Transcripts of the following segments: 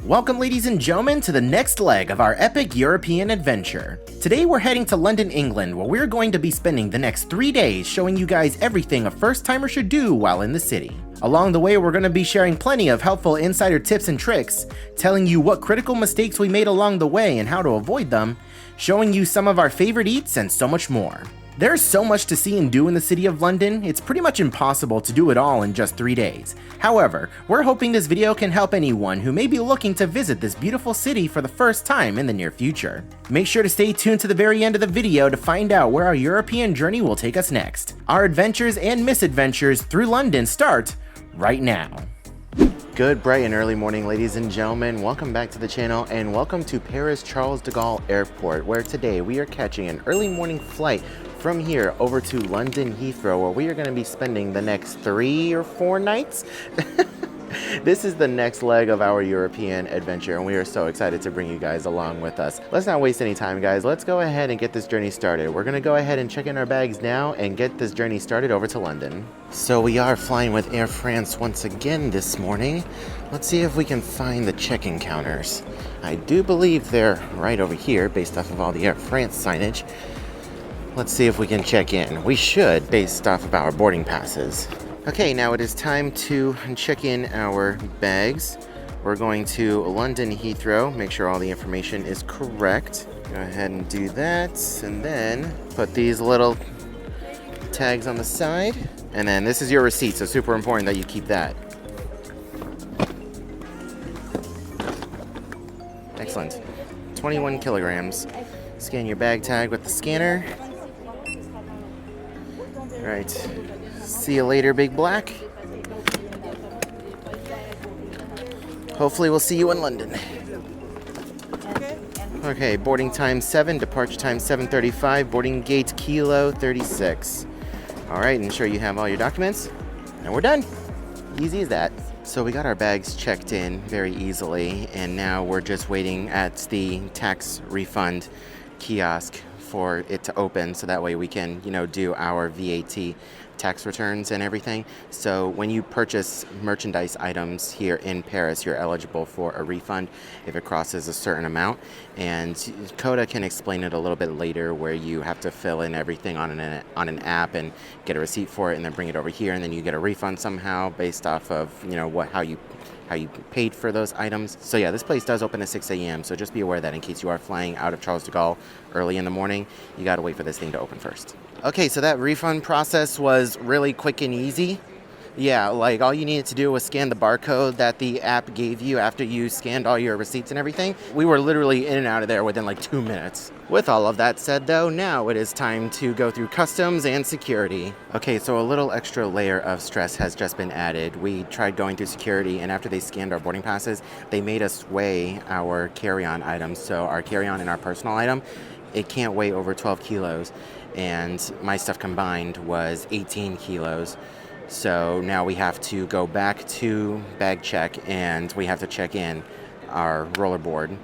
Welcome, ladies and gentlemen, to the next leg of our epic European adventure. Today we're heading to London, England, where we're going to be spending the next 3 days showing you guys everything a first-timer should do while in the city. Along the way, we're going to be sharing plenty of helpful insider tips and tricks, telling you what critical mistakes we made along the way and how to avoid them, showing you some of our favorite eats, and so much more. There's so much to see and do in the city of London, it's pretty much impossible to do it all in just 3 days. However, we're hoping this video can help anyone who may be looking to visit this beautiful city for the first time in the near future. Make sure to stay tuned to the very end of the video to find out where our European journey will take us next. Our adventures and misadventures through London start right now. Good bright and early morning, ladies and gentlemen. Welcome back to the channel and welcome to Paris Charles de Gaulle Airport, where today we are catching an early morning flight from here over to London Heathrow, where we are going to be spending the next 3 or 4 nights. This is the next leg of our European adventure, and we are so excited to bring you guys along with us. Let's not waste any time, guys. Let's go ahead and get this journey started. We're going to go ahead and check in our bags now and get this journey started over to London. So we are flying with Air France once again this morning. Let's see if we can find the check-in counters. I do believe they're right over here based off of all the Air France signage. Let's see if we can check in. We should, based off of our boarding passes. Okay, now it is time to check in our bags. We're going to London Heathrow, make sure all the information is correct. Go ahead and do that, and then put these little tags on the side. And then this is your receipt, so super important that you keep that. Excellent. 21 kilograms. Scan your bag tag with the scanner. Right. See you later, Big Black. Hopefully we'll see you in London. Okay, boarding time 7, departure time 7:35, boarding gate Kilo 36. Alright, ensure you have all your documents, and we're done. Easy as that. So we got our bags checked in very easily, and now we're just waiting at the tax refund kiosk for it to open, so that way we can, do our VAT tax returns and everything. So when you purchase merchandise items here in Paris, you're eligible for a refund if it crosses a certain amount, and Coda can explain it a little bit later, where you have to fill in everything on an app and get a receipt for it, and then bring it over here, and then you get a refund somehow based off of how you paid for those items. So yeah, this place does open at 6 a.m. So just be aware that in case you are flying out of Charles de Gaulle early in the morning, you got to wait for this thing to open first. Okay, so that refund process was really quick and easy. Yeah, like all you needed to do was scan the barcode that the app gave you after you scanned all your receipts and everything. We were literally in and out of there within like 2 minutes. With all of that said though, now it is time to go through customs and security. Okay, so a little extra layer of stress has just been added. We tried going through security, and after they scanned our boarding passes, they made us weigh our carry-on items. So our carry-on and our personal item, it can't weigh over 12 kilos. And my stuff combined was 18 kilos. So now we have to go back to bag check, and we have to check in our rollerboard.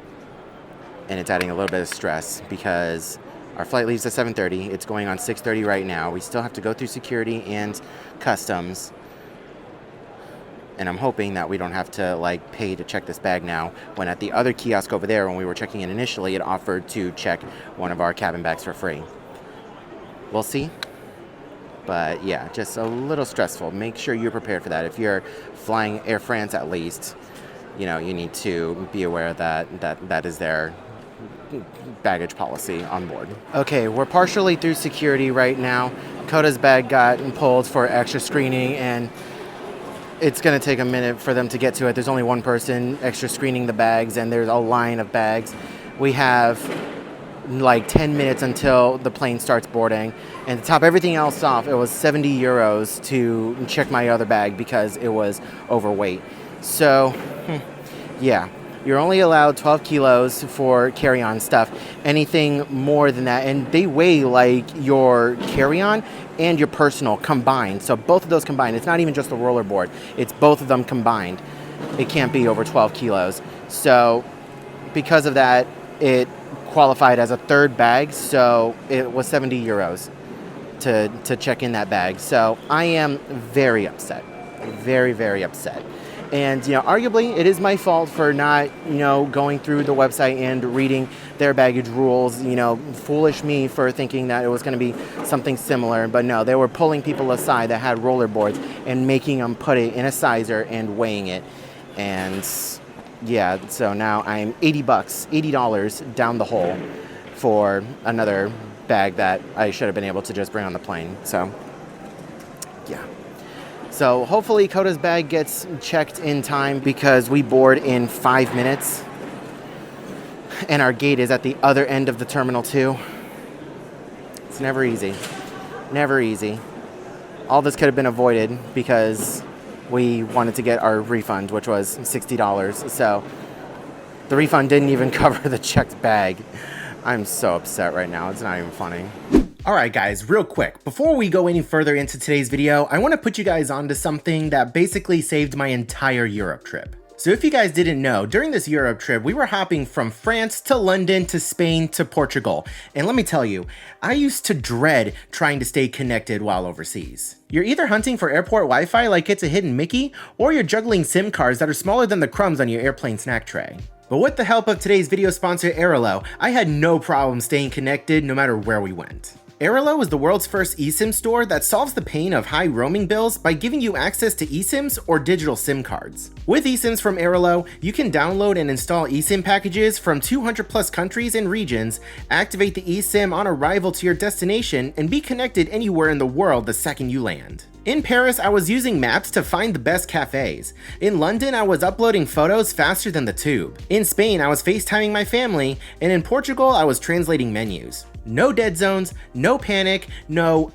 And it's adding a little bit of stress because our flight leaves at 7:30. It's going on 6:30 right now. We still have to go through security and customs. And I'm hoping that we don't have to pay to check this bag now, when at the other kiosk over there, when we were checking in initially, it offered to check one of our cabin bags for free. We'll see. But yeah, just a little stressful. Make sure you're prepared for that. If you're flying Air France, at least, you need to be aware that is their baggage policy on board. Okay, we're partially through security right now. Coda's bag got pulled for extra screening, and it's going to take a minute for them to get to it. There's only one person extra screening the bags, and there's a line of bags. We have 10 minutes until the plane starts boarding, and to top everything else off, it was 70 euros to check my other bag because it was overweight. So yeah, you're only allowed 12 kilos for carry-on stuff. Anything more than that, and they weigh your carry-on and your personal combined, so both of those combined. It's not even just the rollerboard, it's both of them combined. It can't be over 12 kilos. So because of that, it qualified as a third bag, so it was 70 euros to check in that bag. So I am very upset, very, very upset. And, you know, arguably it is my fault for not, you know, going through the website and reading their baggage rules. You know, foolish me for thinking that it was going to be something similar. But no, they were pulling people aside that had rollerboards and making them put it in a sizer and weighing it. And yeah, so now I'm $80 down the hole for another bag that I should have been able to just bring on the plane. So yeah. So hopefully Coda's bag gets checked in time, because we board in 5 minutes and our gate is at the other end of the terminal too. It's never easy. Never easy. All this could have been avoided because we wanted to get our refund, which was $60. So the refund didn't even cover the checked bag. I'm so upset right now. It's not even funny. Alright guys, real quick, before we go any further into today's video, I want to put you guys onto something that basically saved my entire Europe trip. So if you guys didn't know, during this Europe trip, we were hopping from France to London to Spain to Portugal. And let me tell you, I used to dread trying to stay connected while overseas. You're either hunting for airport Wi-Fi like it's a hidden Mickey, or you're juggling SIM cards that are smaller than the crumbs on your airplane snack tray. But with the help of today's video sponsor, Airalo, I had no problem staying connected no matter where we went. Airalo is the world's first eSIM store that solves the pain of high roaming bills by giving you access to eSIMs or digital SIM cards. With eSIMs from Airalo, you can download and install eSIM packages from 200 plus countries and regions, activate the eSIM on arrival to your destination, and be connected anywhere in the world the second you land. In Paris, I was using maps to find the best cafes. In London, I was uploading photos faster than the tube. In Spain, I was FaceTiming my family, and in Portugal, I was translating menus. No dead zones, no panic, no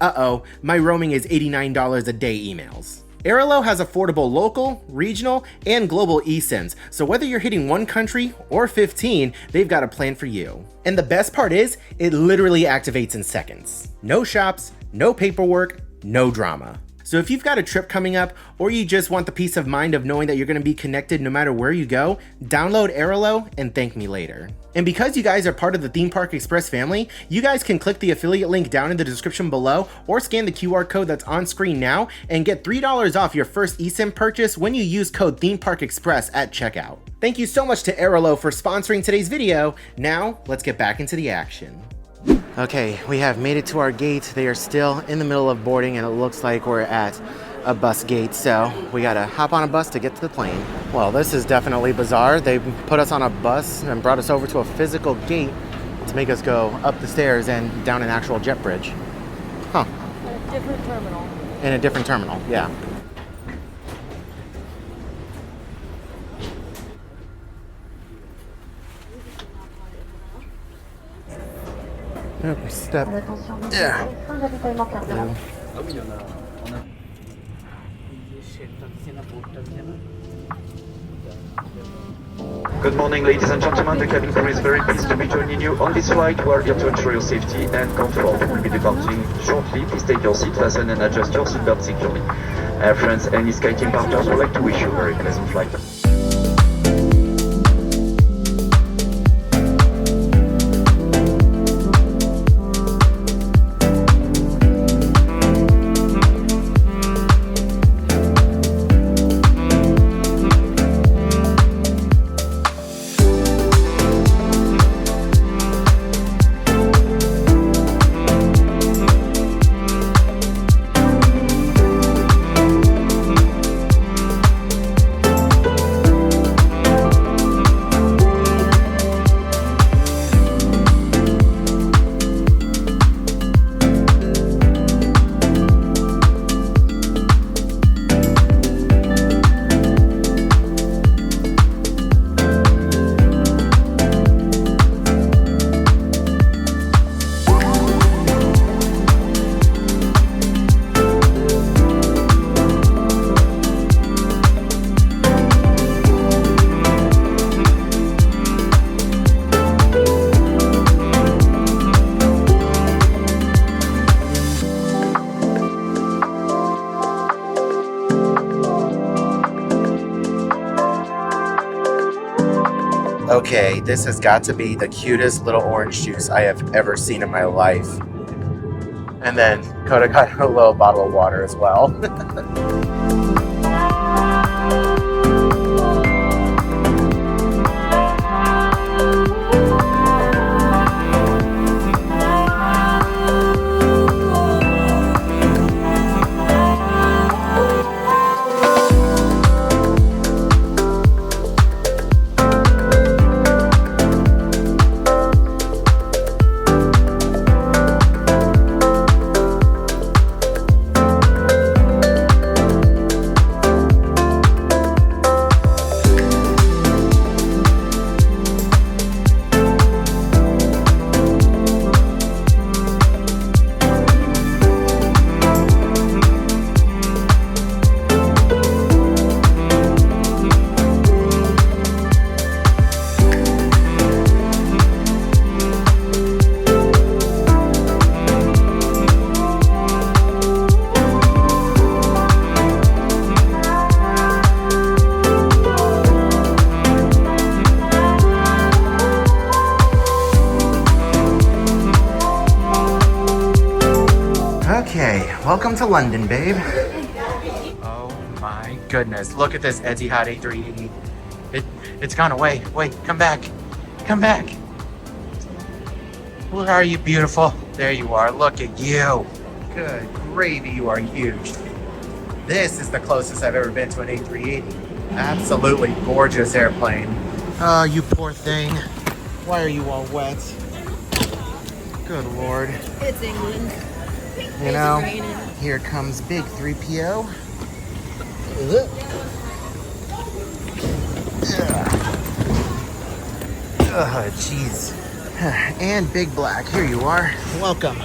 my roaming is $89 a day emails. Airalo has affordable local, regional, and global eSIMs, so whether you're hitting one country or 15, they've got a plan for you. And the best part is, it literally activates in seconds. No shops, no paperwork, no drama. So if you've got a trip coming up, or you just want the peace of mind of knowing that you're going to be connected no matter where you go, download Airalo and thank me later. And because you guys are part of the Theme Park Express family, you guys can click the affiliate link down in the description below, or scan the QR code that's on screen now and get $3 off your first eSIM purchase when you use code Theme Park Express at checkout. Thank you so much to Airalo for sponsoring today's video. Now, let's get back into the action. Okay, we have made it to our gate. They are still in the middle of boarding and it looks like we're at a bus gate, so we gotta hop on a bus to get to the plane. Well, this is definitely bizarre. They put us on a bus and brought us over to a physical gate to make us go up the stairs and down an actual jet bridge. Huh. In a different terminal. In a different terminal, yeah. Step. Yeah. Good morning, ladies and gentlemen. The cabin crew is very pleased to be joining you on this flight. We are here to ensure your safety and comfort. We will be departing shortly. Please take your seat, fasten and adjust your seatbelt securely. Friends and Sky team partners would like to wish you a very pleasant flight. Okay, this has got to be the cutest little orange juice I have ever seen in my life. And then Coda got a little bottle of water as well. Welcome to London, babe. Oh my goodness. Look at this Etihad A380. It's gone away. Wait, come back. Come back. Where are you, beautiful? There you are. Look at you. Good gravy, you are huge. This is the closest I've ever been to an A380. Absolutely gorgeous airplane. Oh, you poor thing. Why are you all wet? Good Lord. It's England. You know, here comes big 3PO. Oh, jeez. And Big Black, here you are. Welcome.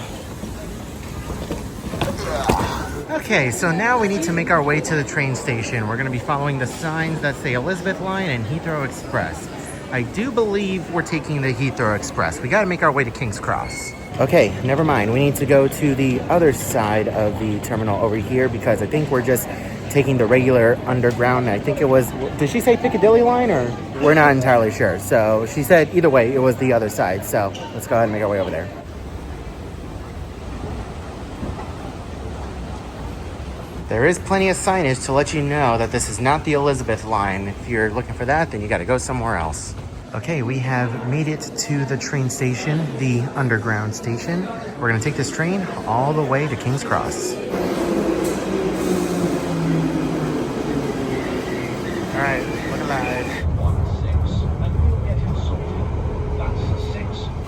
Okay, so now we need to make our way to the train station. We're gonna be following the signs that say Elizabeth Line and Heathrow Express. I do believe we're taking the Heathrow Express. We gotta make our way to King's Cross. Okay, never mind. We need to go to the other side of the terminal over here because I think we're just taking the regular underground. I think it was, did she say Piccadilly line or? We're not entirely sure. So she said either way, it was the other side. So let's go ahead and make our way over there. There is plenty of signage to let you know that this is not the Elizabeth line. If you're looking for that, then you gotta go somewhere else. Okay, we have made it to the train station, the underground station. We're gonna take this train all the way to King's Cross. All right, look alive.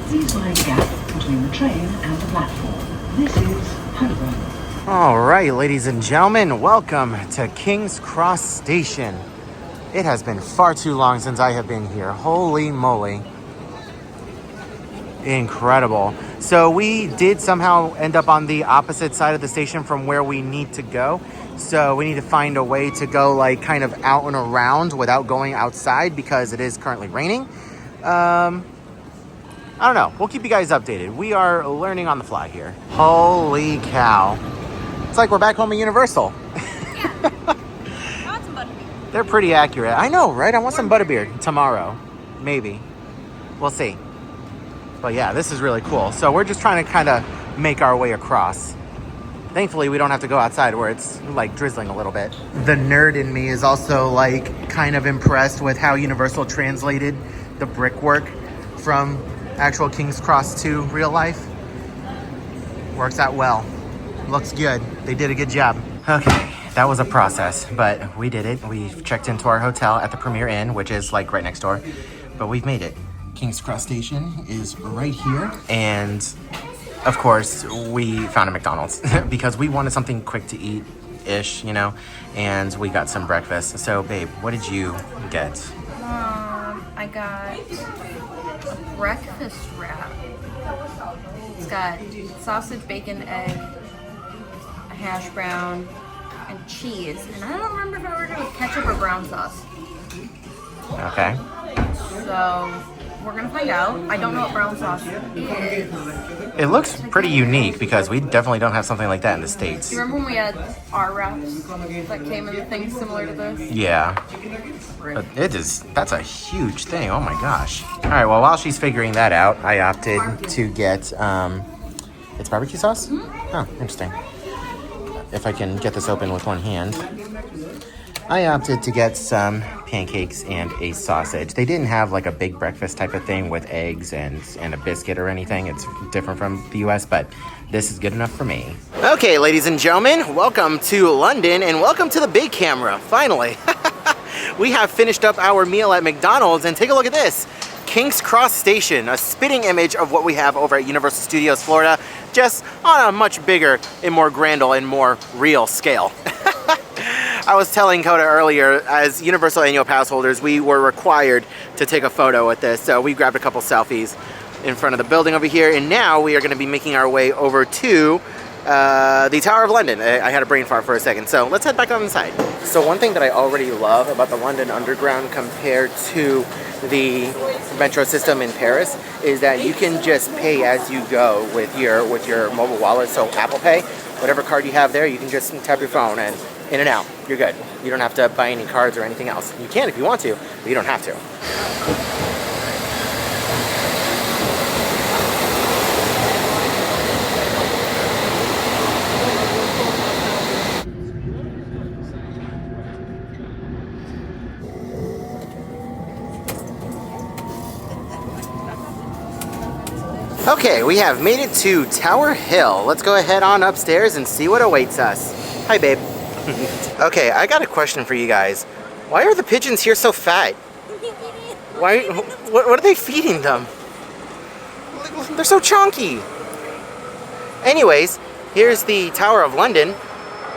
Please mind the gap between the train and the platform. This is Holmes. All right, ladies and gentlemen, welcome to King's Cross Station. It has been far too long since I have been here. Holy moly. Incredible. So we did somehow end up on the opposite side of the station from where we need to go. So we need to find a way to go like kind of out and around without going outside because it is currently raining. I don't know. We'll keep you guys updated. We are learning on the fly here. Holy cow. It's like we're back home at Universal. They're pretty accurate. I know, right? I want some butterbeer tomorrow. Maybe. We'll see. But yeah, this is really cool. So we're just trying to kind of make our way across. Thankfully, we don't have to go outside where it's like drizzling a little bit. The nerd in me is also like kind of impressed with how Universal translated the brickwork from actual King's Cross to real life. Works out well. Looks good. They did a good job. Okay. That was a process, but we did it. We've checked into our hotel at the Premier Inn, which is like right next door, but we've made it. King's Cross Station is right here. And of course, we found a McDonald's because we wanted something quick to eat-ish, you know, and we got some breakfast. So babe, what did you get? I got a breakfast wrap. It's got sausage, bacon, egg, a hash brown, and cheese. And I don't remember if I ordered it with ketchup or brown sauce. Okay. So we're gonna find out. I don't know what brown sauce is. It looks pretty unique because we definitely don't have something like that in the States. Do you remember when we had our wraps that came in things similar to this? Yeah. But that's a huge thing. Oh my gosh. All right, well, while she's figuring that out, I opted to get, it's barbecue sauce? Mm-hmm. Oh, interesting. If I can get this open with one hand. I opted to get some pancakes and a sausage. They didn't have like a big breakfast type of thing with eggs and a biscuit or anything. It's different from the US, but this is good enough for me. Okay, ladies and gentlemen, welcome to London and welcome to the big camera, finally. We have finished up our meal at McDonald's and take a look at this. King's Cross Station, a spitting image of what we have over at Universal Studios Florida, just on a much bigger and more grandel and more real scale. I was telling Coda earlier, as Universal Annual Pass holders, we were required to take a photo with this, so we grabbed a couple selfies in front of the building over here, and now we are going to be making our way over to the Tower of London. I had a brain fart for a second, so let's head back on inside. So one thing that I already love about the London Underground compared to the metro system in Paris is that you can just pay as you go with your mobile wallet, so Apple Pay. Whatever card you have there, you can just tap your phone and in and out. You're good. You don't have to buy any cards or anything else. You can if you want to, but you don't have to. Okay, we have made it to Tower Hill. Let's go ahead on upstairs and see what awaits us. Hi, babe. Okay, I got a question for you guys. Why are the pigeons here so fat? Why? What are they feeding them? They're so chunky. Anyways, here's the Tower of London.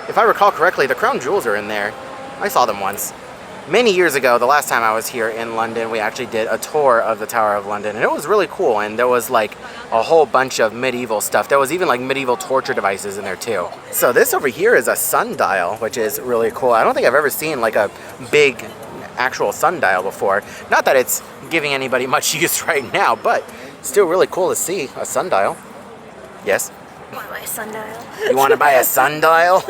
If I recall correctly, the crown jewels are in there. I saw them once. Many years ago, the last time I was here in London, we actually did a tour of the Tower of London, and it was really cool, and there was like a whole bunch of medieval stuff. There was even like medieval torture devices in there too. So this over here is a sundial, which is really cool. I don't think I've ever seen like a big actual sundial before. Not that it's giving anybody much use right now, but still really cool to see a sundial. Yes? I want to buy a sundial. You want to buy a sundial?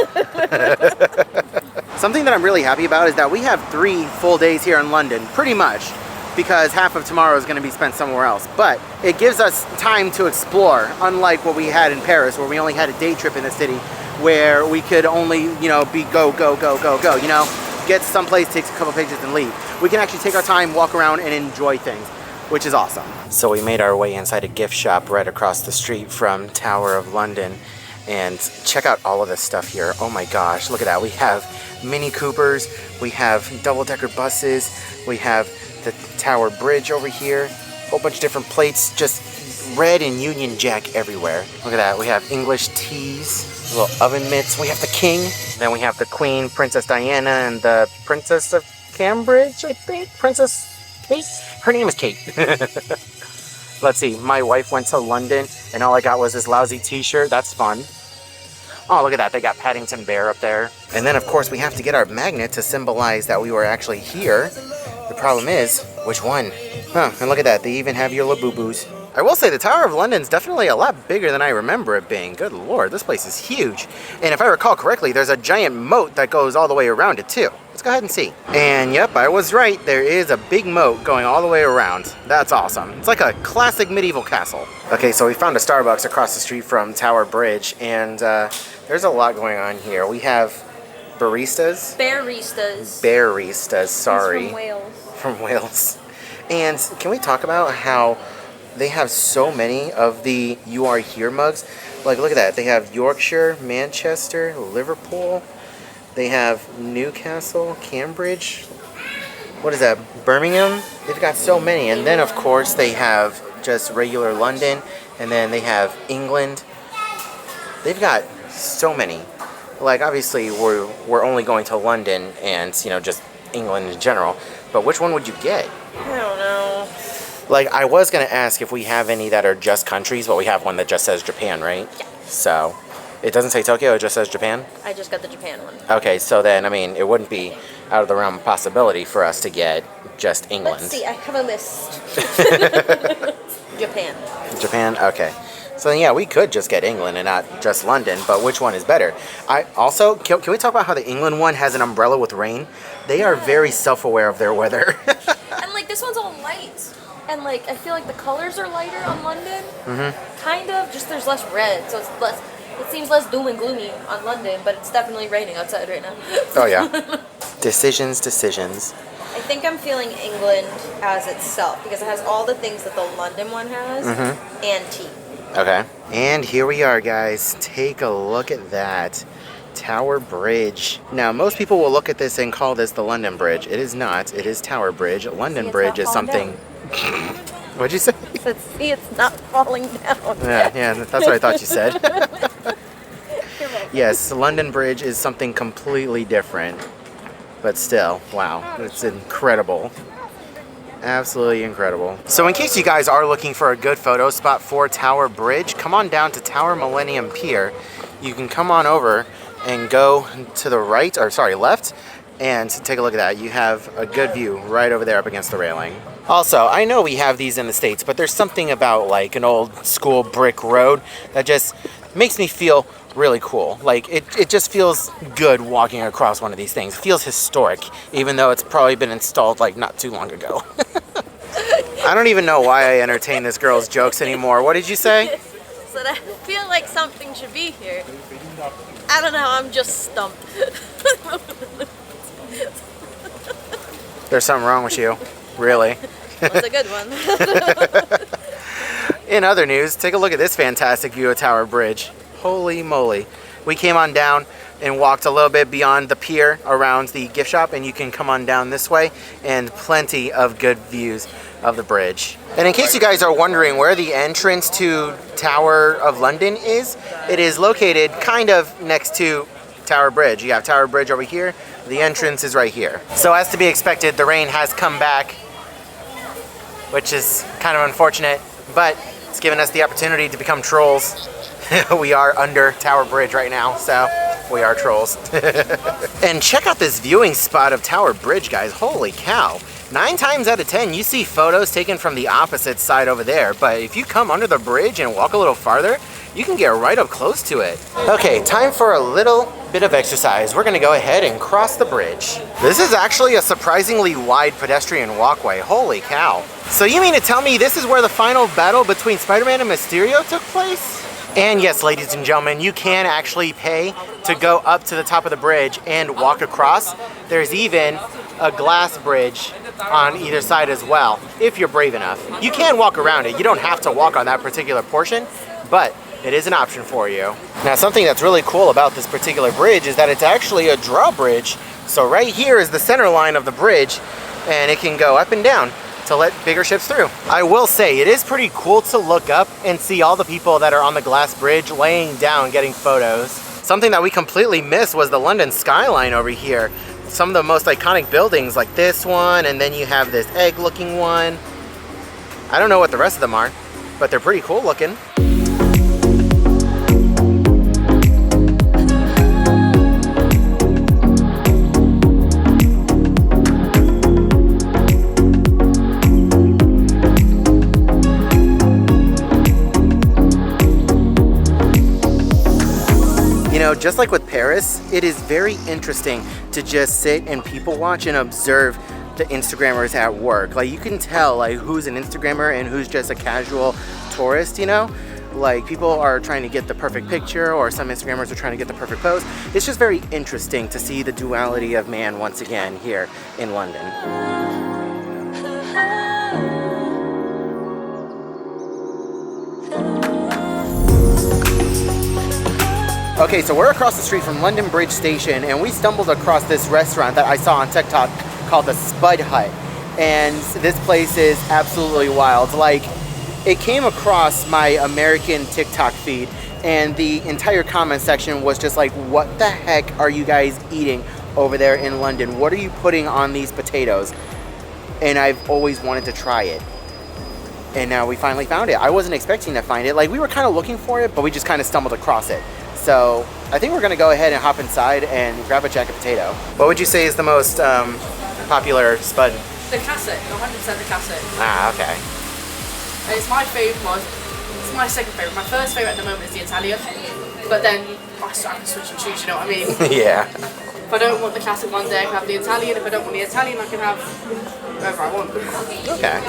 Something that I'm really happy about is that we have 3 full days here in London, pretty much, because half of tomorrow is going to be spent somewhere else. But it gives us time to explore, unlike what we had in Paris, where we only had a day trip in the city, where we could only, you know, be go, you know, get someplace, take a couple pictures and leave. We can actually take our time, walk around and enjoy things, which is awesome. So we made our way inside a gift shop right across the street from Tower of London, and check out all of this stuff here. Oh my gosh, look at that. We have Mini Coopers, we have double-decker buses, we have the Tower Bridge over here, a whole bunch of different plates, just red and Union Jack everywhere. Look at that. We have English teas, little oven mitts. We have the King, then we have the Queen, Princess Diana, and the Princess of Cambridge, I think. Princess Kate? Her name is Kate. Let's see, my wife went to London and all I got was this lousy t-shirt. That's fun. Oh, look at that, they got Paddington Bear up there. And then of course we have to get our magnet to symbolize that we were actually here. The problem is, which one? Huh, and look at that, they even have your Labubu's. I will say the Tower of London's definitely a lot bigger than I remember it being. Good lord, this place is huge. And if I recall correctly, there's a giant moat that goes all the way around it too. Let's go ahead and see. And yep, I was right. There is a big moat going all the way around. That's awesome. It's like a classic medieval castle. Okay, so we found a Starbucks across the street from Tower Bridge, and there's a lot going on here. We have baristas. Baristas, sorry. He's from Wales. From Wales. And can we talk about how they have so many of the You Are Here mugs? Like, look at that. They have Yorkshire, Manchester, Liverpool. They have Newcastle, Cambridge. What is that? Birmingham? They've got so many. And then, of course, they have just regular London. And then they have England. They've got so many. Like, obviously, we're only going to London and, you know, just England in general. But which one would you get? I don't know. Like, I was going to ask if we have any that are just countries, but we have one that just says Japan, right? Yeah. So, it doesn't say Tokyo, it just says Japan? I just got the Japan one. Okay, so then, I mean, it wouldn't be out of the realm of possibility for us to get just England. Let's see, I have a list. Japan. Japan? Okay. So then, yeah, we could just get England and not just London, but which one is better? Also, can we talk about how the England one has an umbrella with rain? They are very self-aware of their weather. And, like, this one's all light. And, like, I feel like the colors are lighter on London. Mm-hmm. Kind of, just there's less red, so it's less... It seems less doom and gloomy on London, but it's definitely raining outside right now. Oh, yeah. Decisions. I think I'm feeling England as itself, because it has all the things that the London one has, and tea. Okay. And here we are, guys. Take a look at that. Tower Bridge. Now, most people will look at this and call this the London Bridge. It is not. It is Tower Bridge. London Bridge is something... What'd you say? I said, see, it's not falling down. Yeah, that's what I thought you said. Yes, London Bridge is something completely different. But still, wow, it's incredible. Absolutely incredible. So in case you guys are looking for a good photo spot for Tower Bridge, come on down to Tower Millennium Pier. You can come on over and go to the right, or sorry, left, and take a look at that. You have a good view right over there up against the railing. Also, I know we have these in the States, but there's something about like an old school brick road that just makes me feel really cool. Like, it just feels good walking across one of these things. It feels historic, even though it's probably been installed like not too long ago. I don't even know why I entertain this girl's jokes anymore. What did you say? So that I feel like something should be here. I don't know, I'm just stumped. There's something wrong with you. Really? That's a good one. In other news, take a look at this fantastic view of Tower Bridge. Holy moly. We came on down and walked a little bit beyond the pier around the gift shop, and you can come on down this way, and plenty of good views of the bridge. And in case you guys are wondering where the entrance to Tower of London is, it is located kind of next to Tower Bridge. You have Tower Bridge over here, the entrance is right here. So as to be expected, the rain has come back, which is kind of unfortunate, but it's given us the opportunity to become trolls. We are under Tower Bridge right now, so we are trolls. And check out this viewing spot of Tower Bridge, guys. Holy cow. 9 times out of 10, you see photos taken from the opposite side over there, but if you come under the bridge and walk a little farther, you can get right up close to it. Okay, time for a little bit of exercise. We're gonna go ahead and cross the bridge. This is actually a surprisingly wide pedestrian walkway. Holy cow. So you mean to tell me this is where the final battle between Spider-Man and Mysterio took place? And yes, ladies and gentlemen, you can actually pay to go up to the top of the bridge and walk across. There's even a glass bridge on either side as well, if you're brave enough. You can walk around it. You don't have to walk on that particular portion, but it is an option for you. Now, something that's really cool about this particular bridge is that it's actually a drawbridge. So right here is the center line of the bridge, and it can go up and down to let bigger ships through. I will say, it is pretty cool to look up and see all the people that are on the glass bridge laying down getting photos. Something that we completely missed was the London skyline over here. Some of the most iconic buildings like this one, and then you have this egg looking one. I don't know what the rest of them are, but they're pretty cool looking. You know, just like with Paris, it is very interesting to just sit and people watch and observe the Instagrammers at work. Like, you can tell like who's an Instagrammer and who's just a casual tourist, you know? Like, people are trying to get the perfect picture, or some Instagrammers are trying to get the perfect pose. It's just very interesting to see the duality of man once again here in London. Okay, so we're across the street from London Bridge Station, and we stumbled across this restaurant that I saw on TikTok called the Spud Hut. And this place is absolutely wild. Like, it came across my American TikTok feed, and the entire comment section was just like, what the heck are you guys eating over there in London? What are you putting on these potatoes? And I've always wanted to try it. And now we finally found it. I wasn't expecting to find it. Like, we were kind of looking for it, but we just kind of stumbled across it. So I think we're gonna go ahead and hop inside and grab a jacket potato. What would you say is the most popular spud? The classic, 100% the classic. Ah, okay. It's my favourite one. It's my second favourite. My first favourite at the moment is the Italian, but then I can switch and choose, you know what I mean? Yeah. If I don't want the classic one day, I can have the Italian. If I don't want the Italian, I can have whatever I want. Okay.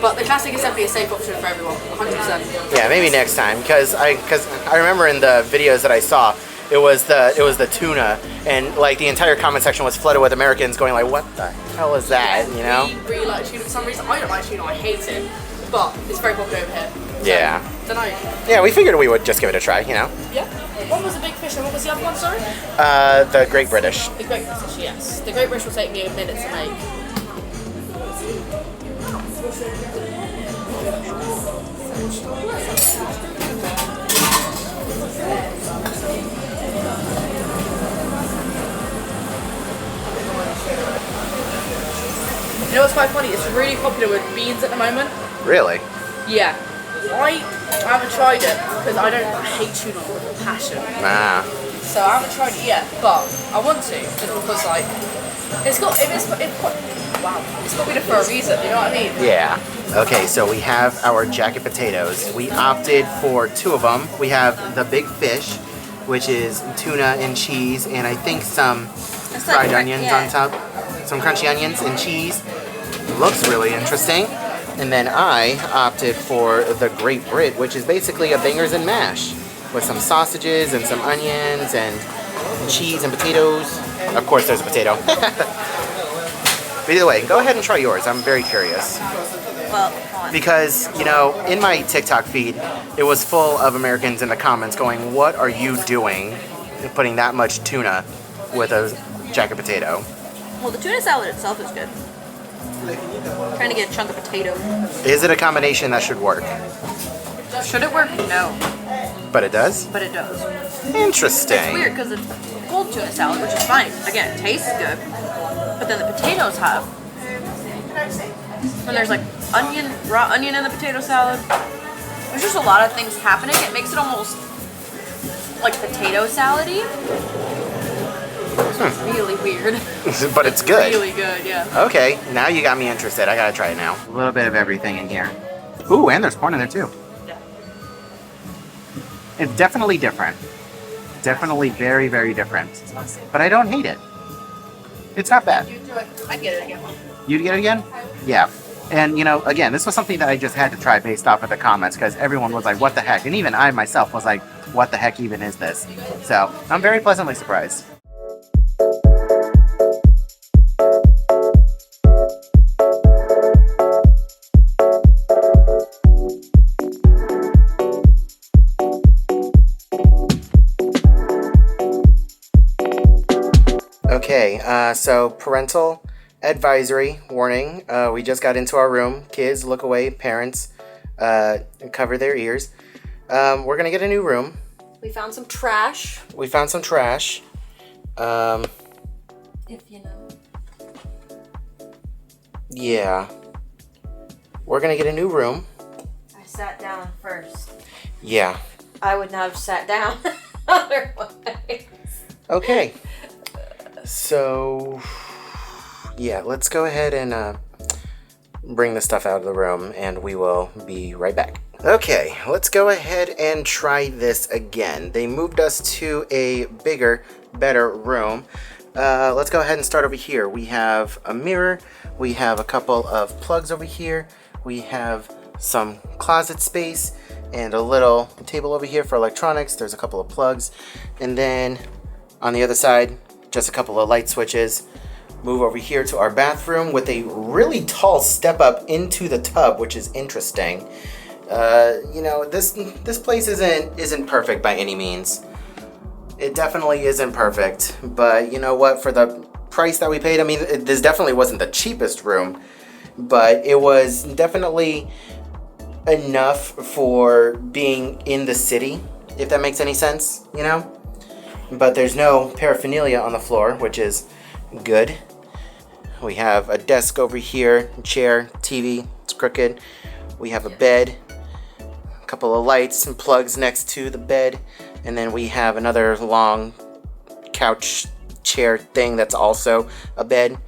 But the classic is definitely a safe option for everyone, 100%. Yeah, maybe next time, because I remember in the videos that I saw, it was the tuna, and like the entire comment section was flooded with Americans going like, what the hell is that, you know? We really like tuna for some reason. I don't like tuna, I hate it, but it's very popular over here. So, Yeah. Don't know. Yeah, we figured we would just give it a try, you know? Yeah. One was a big fish, and what was the other one, sorry? The Great British. The Great British, yes. The Great British will take me a minute to make. You know what's quite funny? It's really popular with beans at the moment. Really? Yeah. I haven't tried it because I hate tuna with a passion. Ah. So I haven't tried it yet, but I want to just because like it's popular for a reason. You know what I mean? Yeah. Okay, so we have our jacket potatoes. We opted for 2 of them. We have the big fish, which is tuna and cheese, and I think some fried onions on top. Some crunchy onions and cheese. Looks really interesting. And then I opted for the Great Brit, which is basically a bangers and mash with some sausages and some onions and cheese and potatoes. Of course, there's a potato. But either way, go ahead and try yours. I'm very curious. Well, hold on. Because, you know, in my TikTok feed, it was full of Americans in the comments going, what are you doing putting that much tuna with a jacket potato? Well, the tuna salad itself is good. Trying to get a chunk of potato. Is it a combination that should work? Should it work? No. But it does? But it does. Interesting. It's weird because it's cold tuna salad, which is fine. Again, it tastes good. But then the potatoes have. When there's like raw onion in the potato salad. There's just a lot of things happening. It makes it almost like potato salad-y. It's really weird. But it's good. Really good, yeah. Okay, now you got me interested. I gotta try it now. A little bit of everything in here. Ooh, and there's corn in there too. Yeah. It's definitely different. Definitely very, very different. But I don't hate it. It's not bad. I'd get it again. You'd get it again? Yeah. And, you know, again, this was something that I just had to try based off of the comments because everyone was like, what the heck? And even I myself was like, what the heck even is this? So I'm very pleasantly surprised. Okay, so parental advisory warning. We just got into our room. Kids, look away. Parents, cover their ears. We're gonna get a new room. We found some trash. If you know. Yeah. We're gonna get a new room. I sat down first. Yeah. I would not have sat down otherwise. Okay. So, yeah, let's go ahead and bring the stuff out of the room, and we will be right back. Okay, let's go ahead and try this again. They moved us to a bigger, better room. Let's go ahead and start over here. We have a mirror. We have a couple of plugs over here. We have some closet space and a little table over here for electronics. There's a couple of plugs. And then on the other side, just a couple of light switches. Move over here to our bathroom with a really tall step up into the tub, which is interesting. You know, this place isn't perfect by any means. It definitely isn't perfect, but you know what? For the price that we paid, I mean, this definitely wasn't the cheapest room, but it was definitely enough for being in the city, if that makes any sense, you know? But there's no paraphernalia on the floor, which is good. We have a desk over here, chair, TV, it's crooked. We have a bed, a couple of lights and plugs next to the bed, and then we have another long couch chair thing that's also a bed.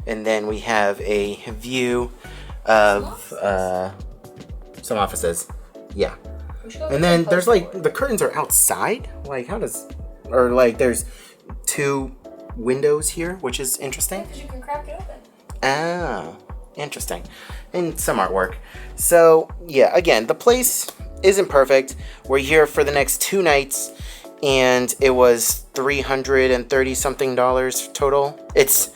And then we have a view of some offices. Yeah. And then there's like, the curtains are outside. Like, how does... Or like there's two windows here, which is interesting. Because you can crack it open. Ah, interesting. And some artwork. So yeah, again, the place isn't perfect. We're here for the next 2 nights, and it was $330 something total. It's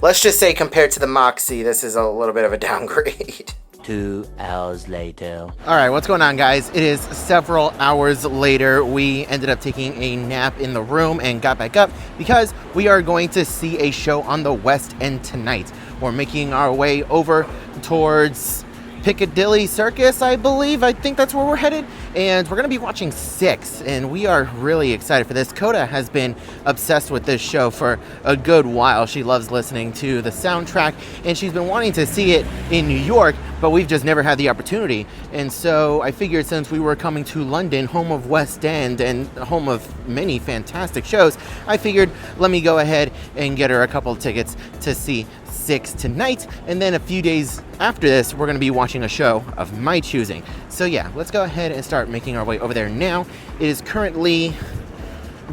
let's just say compared to the Moxie, this is a little bit of a downgrade. 2 hours later. All right, what's going on, guys? It is several hours later. We ended up taking a nap in the room and got back up because we are going to see a show on the West End tonight. We're making our way over towards Piccadilly Circus, I believe. I think that's where we're headed. And we're going to be watching Six, and we are really excited for this. Coda has been obsessed with this show for a good while. She loves listening to the soundtrack, and she's been wanting to see it in New York, but we've just never had the opportunity. And so I figured since we were coming to London, home of West End and home of many fantastic shows, I figured let me go ahead and get her a couple of tickets to see Six tonight, and then a few days after this we're going to be watching a show of my choosing. So yeah, let's go ahead and start making our way over there now. It is currently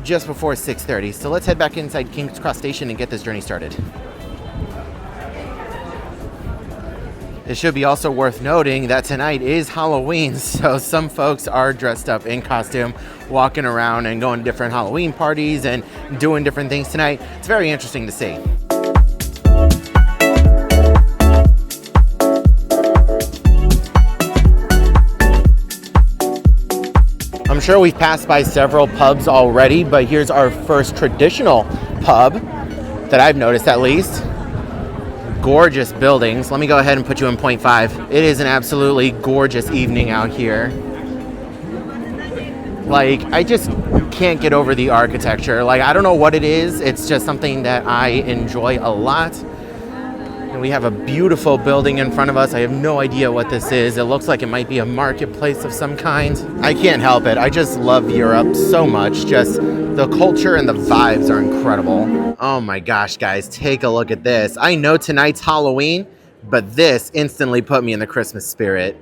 just before 6:30, so let's head back inside King's Cross Station and get this journey started. It should be also worth noting that tonight is Halloween, so some folks are dressed up in costume, walking around and going to different Halloween parties and doing different things tonight. It's very interesting to see. sure we've passed by several pubs already, but here's our first traditional pub that I've noticed, at least. Gorgeous buildings. Let me go ahead and put you in 0.5. It is an absolutely gorgeous evening out here. Like, I just can't get over the architecture. Like, I don't know what it is. It's just something that I enjoy a lot. And we have a beautiful building in front of us. I have no idea what this is. It looks like it might be a marketplace of some kind. I can't help it. I just love Europe so much. Just the culture and the vibes are incredible. Oh my gosh, guys, take a look at this. I know tonight's Halloween, but this instantly put me in the Christmas spirit.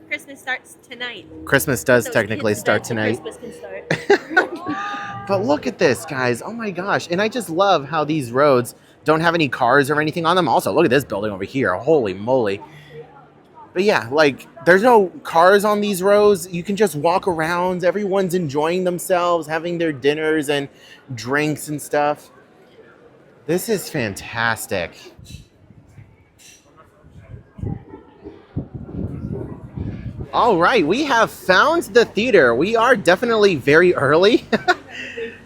Christmas starts tonight. Christmas does So technically kids start bet tonight. Christmas can start. But look at this, guys. Oh my gosh. And I just love how these roads don't have any cars or anything on them. Also, look at this building over here. Holy moly. But yeah, like, there's no cars on these roads. You can just walk around. Everyone's enjoying themselves, having their dinners and drinks and stuff. This is fantastic. All right, we have found the theater. We are definitely very early.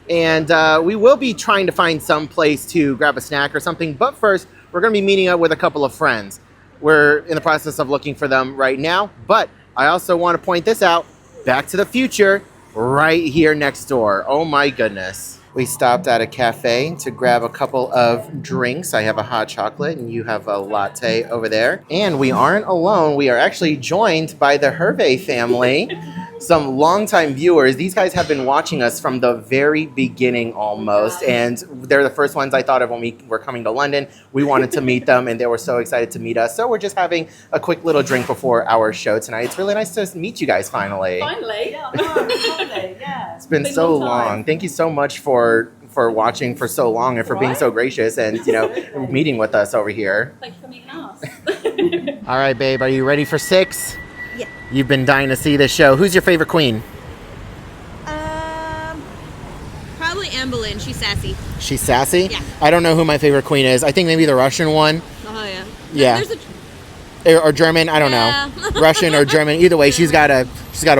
And we will be trying to find some place to grab a snack or something. But first, we're going to be meeting up with a couple of friends. We're in the process of looking for them right now. But I also want to point this out. Back to the Future, right here next door. Oh my goodness. We stopped at a cafe to grab a couple of drinks. I have a hot chocolate and you have a latte over there. And we aren't alone. We are actually joined by the Hervé family. Some longtime viewers. These guys have been watching us from the very beginning almost, and they're the first ones I thought of when we were coming to London. We wanted to meet them, and they were so excited to meet us. So we're just having a quick little drink before our show tonight. It's really nice to meet you guys finally. Finally, yeah. It's been so long. Thank you so much for watching for so long and for being so gracious and, you know, meeting with us over here. Thank you for meeting us. All right, babe, are you ready for 6? Yeah. You've been dying to see this show. Who's your favorite queen? Probably Anne Boleyn. She's sassy. She's sassy? Yeah. I don't know who my favorite queen is. I think maybe the Russian one. Oh yeah. Yeah. Or German, I don't know. Russian or German. Either way, she's got a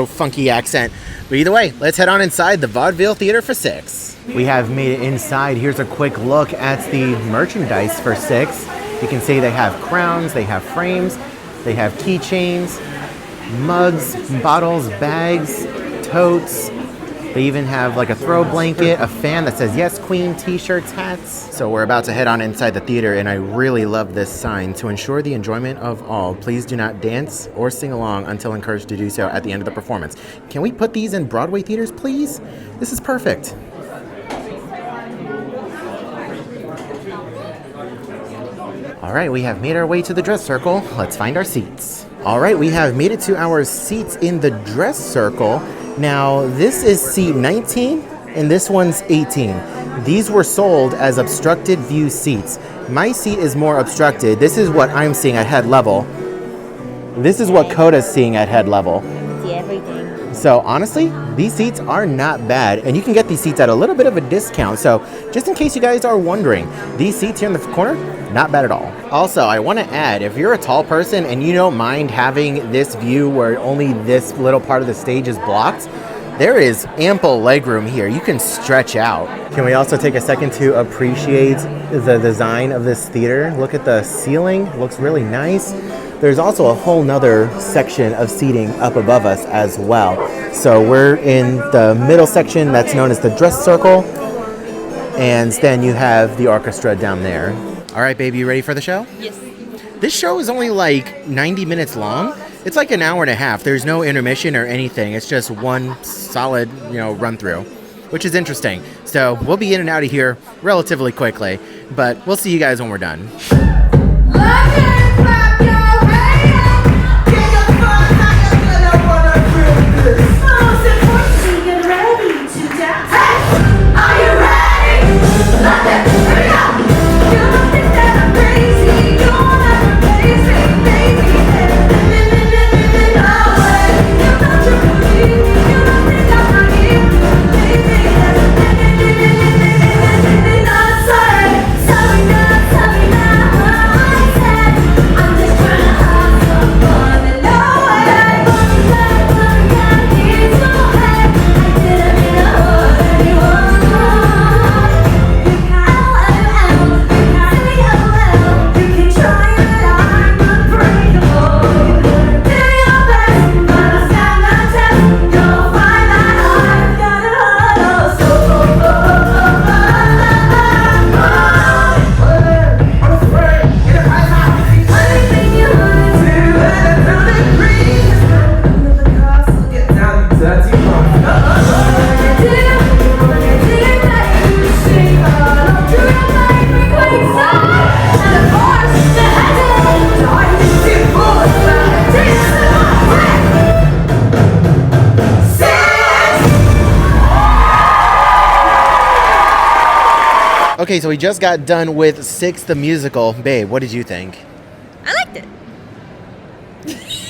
funky accent. But either way, let's head on inside the Vaudeville Theater for 6. We have made it inside. Here's a quick look at the merchandise for 6. You can see they have crowns, they have frames, they have keychains, mugs, bottles, bags, totes. They even have like a throw blanket, a fan that says Yes Queen, t-shirts, hats. So we're about to head on inside the theater, and I really love this sign. To ensure the enjoyment of all, please do not dance or sing along until encouraged to do so at the end of the performance. Can we put these in Broadway theaters, please? This is perfect. All right, we have made our way to the dress circle. Let's find our seats. All right, we have made it to our seats in the dress circle. Now, this is seat 19, and this one's 18. These were sold as obstructed view seats. My seat is more obstructed. This is what I'm seeing at head level. This is what Coda's seeing at head level. See everything. So honestly, these seats are not bad, and you can get these seats at a little bit of a discount. So just in case you guys are wondering, these seats here in the corner, not bad at all. Also, I want to add, if you're a tall person and you don't mind having this view where only this little part of the stage is blocked, there is ample legroom here. You can stretch out. Can we also take a second to appreciate the design of this theater? Look at the ceiling, looks really nice. There's also a whole nother section of seating up above us as well. So we're in the middle section that's known as the dress circle, and then you have the orchestra down there. All right, baby, you ready for the show? Yes. This show is only like 90 minutes long. It's like an hour and a half. There's no intermission or anything. It's just one solid, run through, which is interesting. So we'll be in and out of here relatively quickly, but we'll see you guys when we're done. Okay, so we just got done with 6 the musical. Babe, what did you think? I liked it.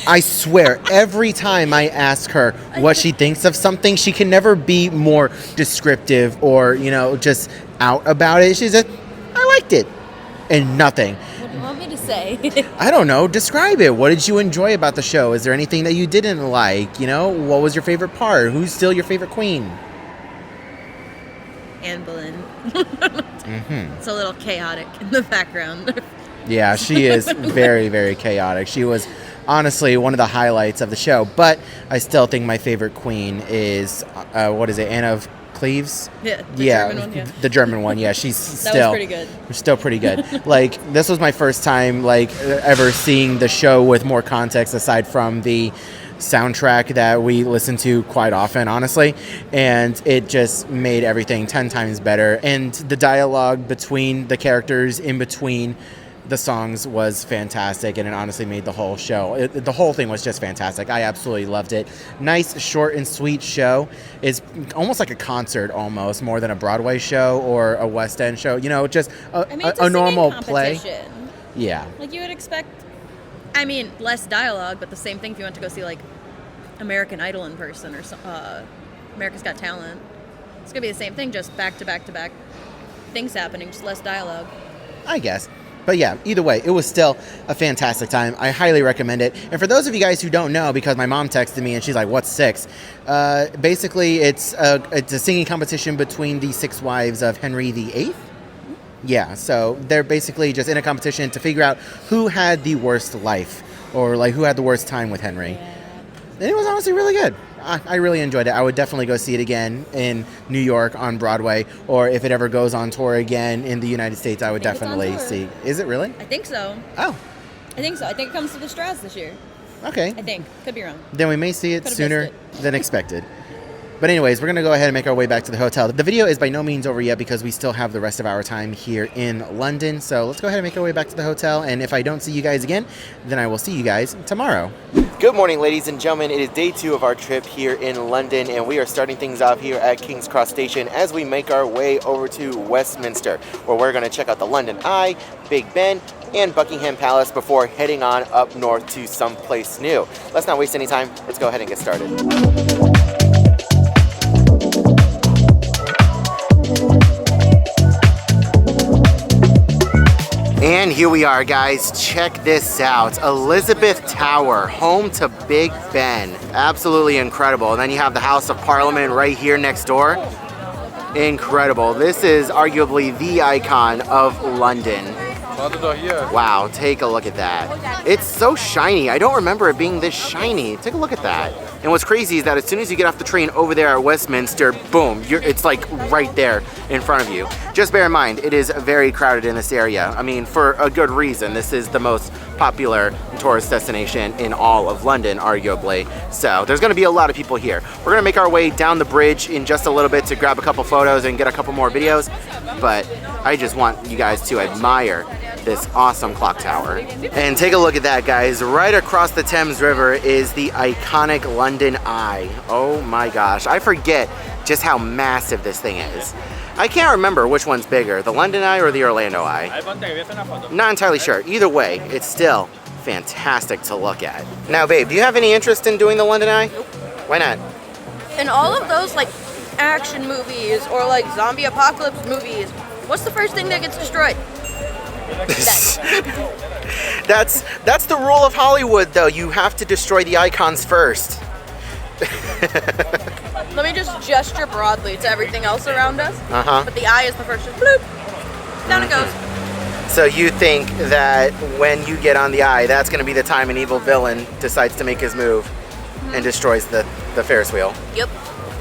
I swear, every time I ask her what she thinks of something, she can never be more descriptive or, just out about it. She said, I liked it. And nothing. What do you want me to say? I don't know. Describe it. What did you enjoy about the show? Is there anything that you didn't like? What was your favorite part? Who's still your favorite queen? Anne Boleyn. Mm-hmm. It's a little chaotic in the background. Yeah, she is very, very chaotic. She was honestly one of the highlights of the show. But I still think my favorite queen is, Anne of Cleves? Yeah, German one, yeah. The German one, yeah. She's That was pretty good. Still pretty good. This was my first time, ever seeing the show with more context aside from the soundtrack that we listen to quite often, honestly. And it just made everything 10 times better. And the dialogue between the characters in between the songs was fantastic, and it honestly made the whole show. The whole thing was just fantastic. I absolutely loved it. Nice, short, and sweet show. It's almost like a concert, almost more than a Broadway show or a West End show. Just it's a normal play. Yeah. You would expect. Less dialogue, but the same thing if you went to go see American Idol in person or America's Got Talent. It's gonna be the same thing, just back to back to back things happening, just less dialogue. I guess. But yeah, either way, it was still a fantastic time. I highly recommend it. And for those of you guys who don't know, because my mom texted me and she's like, what's 6? Basically, it's a singing competition between the 6 wives of Henry VIII. Yeah, so they're basically just in a competition to figure out who had the worst life or who had the worst time with Henry. Yeah. And it was honestly really good. I really enjoyed it. I would definitely go see it again in New York on Broadway, or if it ever goes on tour again in the United States, I would definitely see. Is it really? I think so. Oh. I think so. I think it comes to the Strass this year. Okay. I think. Could be wrong. Then we may see it Could've sooner missed than expected. But anyways, we're going to go ahead and make our way back to the hotel. The video is by no means over yet because we still have the rest of our time here in London. So let's go ahead and make our way back to the hotel. And if I don't see you guys again, then I will see you guys tomorrow. Good morning, ladies and gentlemen. It is day 2 of our trip here in London, and we are starting things off here at King's Cross Station as we make our way over to Westminster, where we're going to check out the London Eye, Big Ben, and Buckingham Palace before heading on up north to someplace new. Let's not waste any time. Let's go ahead and get started. And here we are, guys. Check this out. Elizabeth Tower, home to Big Ben. Absolutely incredible. And then you have the House of Parliament right here next door. Incredible. This is arguably the icon of London. Wow, take a look at that. It's so shiny. I don't remember it being this shiny. Take a look at that. And what's crazy is that as soon as you get off the train over there at Westminster, boom, it's right there in front of you. Just bear in mind, it is very crowded in this area. For a good reason. This is the most popular tourist destination in all of London, arguably. So there's gonna be a lot of people here. We're gonna make our way down the bridge in just a little bit to grab a couple photos and get a couple more videos. But I just want you guys to admire this awesome clock tower. And take a look at that, guys. Right across the Thames River is the iconic London Eye. Oh my gosh, I forget just how massive this thing is. I can't remember which one's bigger, the London Eye or the Orlando Eye. Not entirely sure. Either way, it's still fantastic to look at. Now, babe, do you have any interest in doing the London Eye? Nope. Why not? In all of those action movies or zombie apocalypse movies, what's the first thing that gets destroyed? That's the rule of Hollywood, though. You have to destroy the icons first. Let me just gesture broadly to everything else around us. But the eye is the first. Just bloop. Down it goes. So you think that when you get on the eye, that's going to be the time an evil villain decides to make his move and destroys the Ferris wheel? Yep.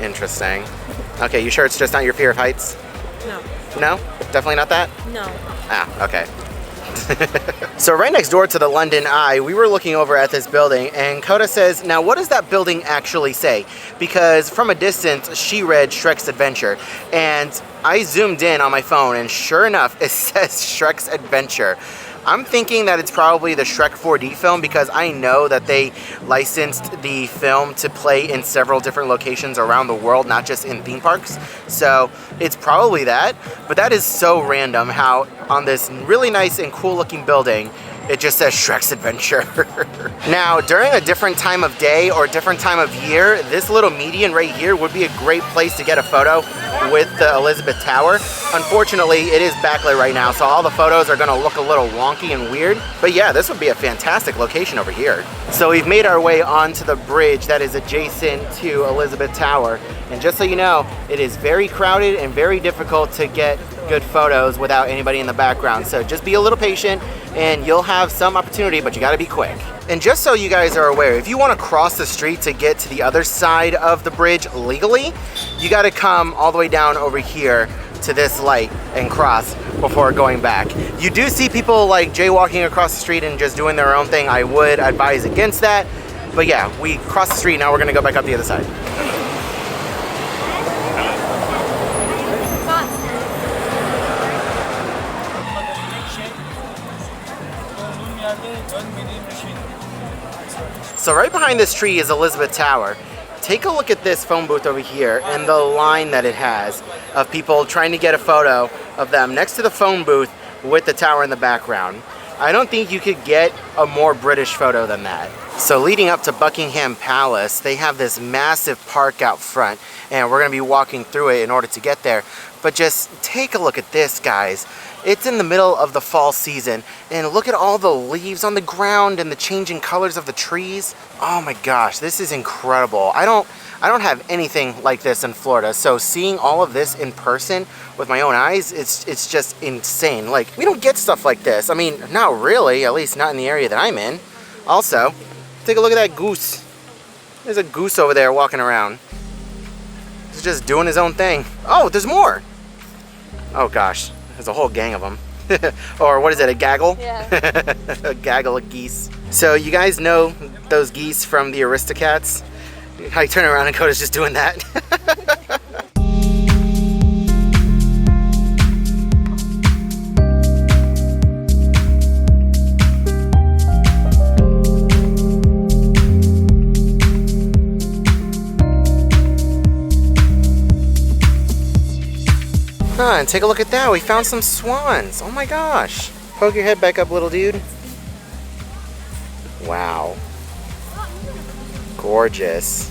Interesting. Okay, you sure it's just not your fear of heights? No. No? Definitely not that? No. Ah, okay. So right next door to the London Eye, we were looking over at this building, and Coda says, now what does that building actually say? Because from a distance, she read Shrek's Adventure, and I zoomed in on my phone, and sure enough, it says Shrek's Adventure. I'm thinking that it's probably the Shrek 4D film because I know that they licensed the film to play in several different locations around the world, not just in theme parks. So it's probably that, but that is so random how on this really nice and cool looking building, it just says Shrek's Adventure. Now, during a different time of day or different time of year, this little median right here would be a great place to get a photo with the Elizabeth Tower. Unfortunately, it is backlit right now, so all the photos are gonna look a little wonky and weird. But yeah, this would be a fantastic location over here. So we've made our way onto the bridge that is adjacent to Elizabeth Tower. And just so you know, it is very crowded and very difficult to get good photos without anybody in the background. So just be a little patient and you'll have some opportunity, but you gotta be quick. And just so you guys are aware, if you wanna cross the street to get to the other side of the bridge legally, you gotta come all the way down over here to this light and cross before going back. You do see people like jaywalking across the street and just doing their own thing. I would advise against that. But yeah, we crossed the street, now we're gonna go back up the other side. So right behind this tree is Elizabeth Tower. Take a look at this phone booth over here and the line that it has of people trying to get a photo of them next to the phone booth with the tower in the background. I don't think you could get a more British photo than that. So leading up to Buckingham Palace, they have this massive park out front and we're gonna be walking through it in order to get there. But just take a look at this, guys. It's in the middle of the fall season and look at all the leaves on the ground and the changing colors of the trees. Oh my gosh, this is incredible. I don't have anything like this in Florida, so seeing all of this in person with my own eyes, it's just insane. Like, we don't get stuff like this. I mean, not really, at least not in the area that I'm in. Also, take a look at that goose. There's a goose over there walking around. He's just doing his own thing. Oh, there's more. Oh gosh, there's a whole gang of them. Or what is it, a gaggle? Yeah. A gaggle of geese. So you guys know those geese from the Aristocats? How you turn around and Coda's just doing that. And take a look at that. We found some swans. Oh my gosh. Poke your head back up, little dude. Wow. Gorgeous.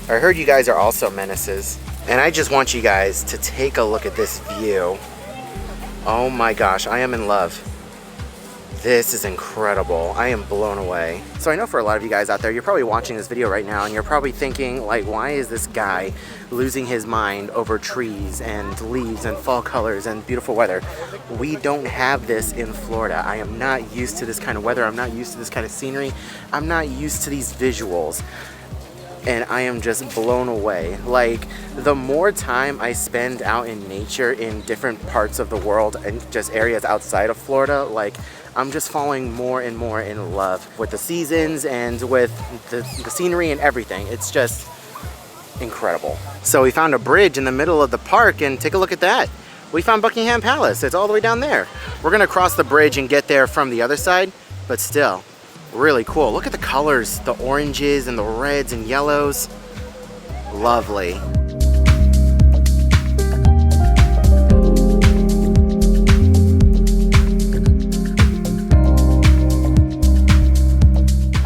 I heard you guys are also menaces. And I just want you guys to take a look at this view. Oh my gosh, I am in love. This is incredible. I am blown away. So I know for a lot of you guys out there, you're probably watching this video right now and you're probably thinking, like, why is this guy losing his mind over trees and leaves and fall colors and beautiful weather? We don't have this in Florida. I am not used to this kind of weather. I'm not used to this kind of scenery. I'm not used to these visuals. And I am just blown away. Like, the more time I spend out in nature in different parts of the world and just areas outside of Florida, like, I'm just falling more and more in love with the seasons and with the scenery and everything. It's just incredible. So we found a bridge in the middle of the park and take a look at that. We found Buckingham Palace. It's all the way down there. We're gonna cross the bridge and get there from the other side, but still, really cool. Look at the colors, the oranges and the reds and yellows. Lovely.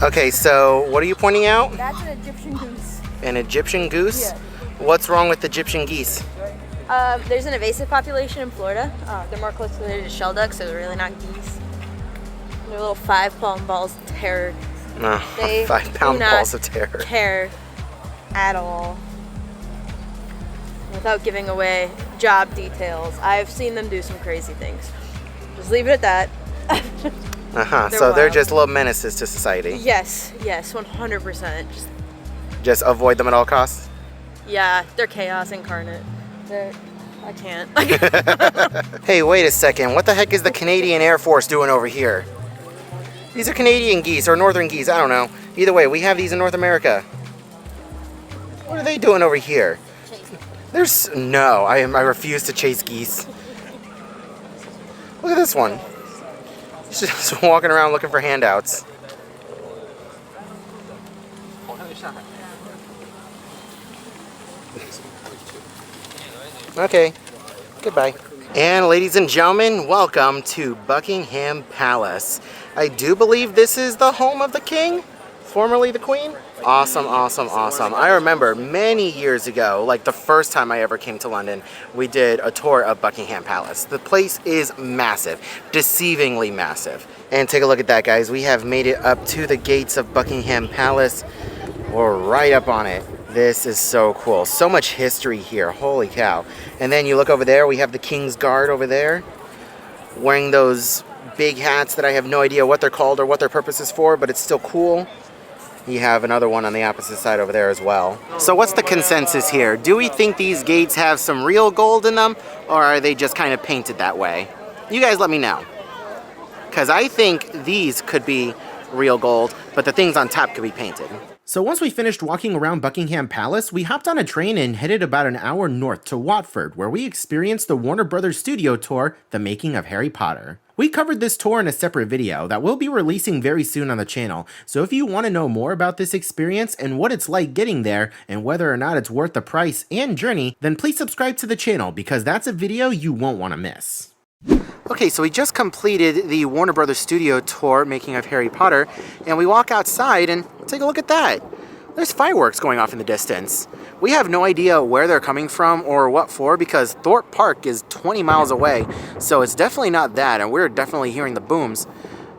Okay, so what are you pointing out? That's an Egyptian goose. An Egyptian goose? Yeah. What's wrong with Egyptian geese? There's an invasive population in Florida. They're more closely related to shell ducks, so they're really not geese. They're little 5-pound balls of terror. They 5-pound balls of terror. Care at all. Without giving away job details, I've seen them do some crazy things. Just leave it at that. So they're wild. just little menaces to society. Yes, 100%. Just avoid them at all costs? Yeah, they're chaos incarnate. I can't. Hey, wait a second. What the heck is the Canadian Air Force doing over here? These are Canadian geese or northern geese. I don't know. Either way, we have these in North America. What are they doing over here? No, I refuse to chase geese. Look at this one. Just walking around looking for handouts. Okay, goodbye. And ladies and gentlemen, welcome to Buckingham Palace. I do believe this is the home of the king, formerly the queen. Awesome, awesome, awesome. I remember many years ago, like the first time I ever came to London, we did a tour of Buckingham Palace. The place is massive, deceivingly massive. And take a look at that, guys. We have made it up to the gates of Buckingham Palace. We're right up on it. This is so cool. So much history here. Holy cow. And then you look over there, we have the King's Guard over there, wearing those big hats that I have no idea what they're called or what their purpose is for, but it's still cool. You have another one on the opposite side over there as well. So what's the consensus here? Do we think these gates have some real gold in them, or are they just kind of painted that way? You guys let me know. Because I think these could be real gold, but the things on top could be painted. So once we finished walking around Buckingham Palace, we hopped on a train and headed about an hour north to Watford, where we experienced the Warner Brothers studio tour, The Making of Harry Potter. We covered this tour in a separate video that we'll be releasing very soon on the channel, so if you want to know more about this experience and what it's like getting there, and whether or not it's worth the price and journey, then please subscribe to the channel, because that's a video you won't want to miss. Okay, so we just completed the Warner Brothers studio tour, Making of Harry Potter, and we walk outside and take a look at that. There's fireworks going off in the distance. We have no idea where they're coming from or what for, because Thorpe Park is 20 miles away, so it's definitely not that, and we're definitely hearing the booms,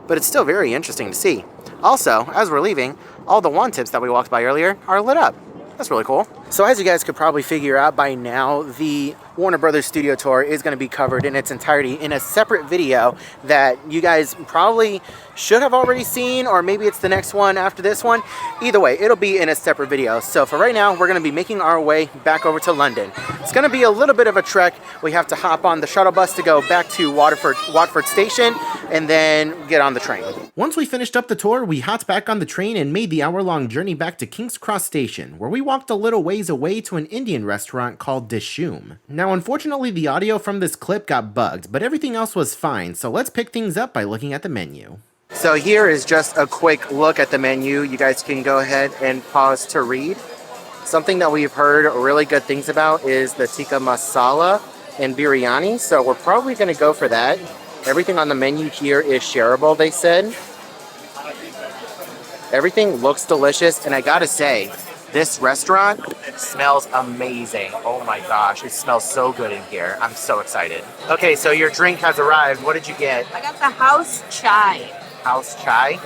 but it's still very interesting to see. Also, as we're leaving, all the wand tips that we walked by earlier are lit up. That's really cool. So as you guys could probably figure out by now, the Warner Brothers studio tour is going to be covered in its entirety in a separate video that you guys probably should have already seen, or maybe it's the next one after this one. Either way, it'll be in a separate video. So for right now, we're going to be making our way back over to London. It's going to be a little bit of a trek. We have to hop on the shuttle bus to go back to Watford Station and then get on the train. Once we finished up the tour, we hopped back on the train and made the hour-long journey back to King's Cross Station, where we walked a little ways away to an Indian restaurant called Dishoom. Now, unfortunately, the audio from this clip got bugged, but everything else was fine, so let's pick things up by looking at the menu. So here is just a quick look at the menu. You guys can go ahead and pause to read. Something that we've heard really good things about is the tikka masala and biryani, so we're probably going to go for that. Everything on the menu here is shareable, they said. Everything looks delicious, and I gotta say, this restaurant smells amazing. Oh my gosh, it smells so good in here. I'm so excited. Okay, so your drink has arrived. What did you get? I got the house chai. House chai?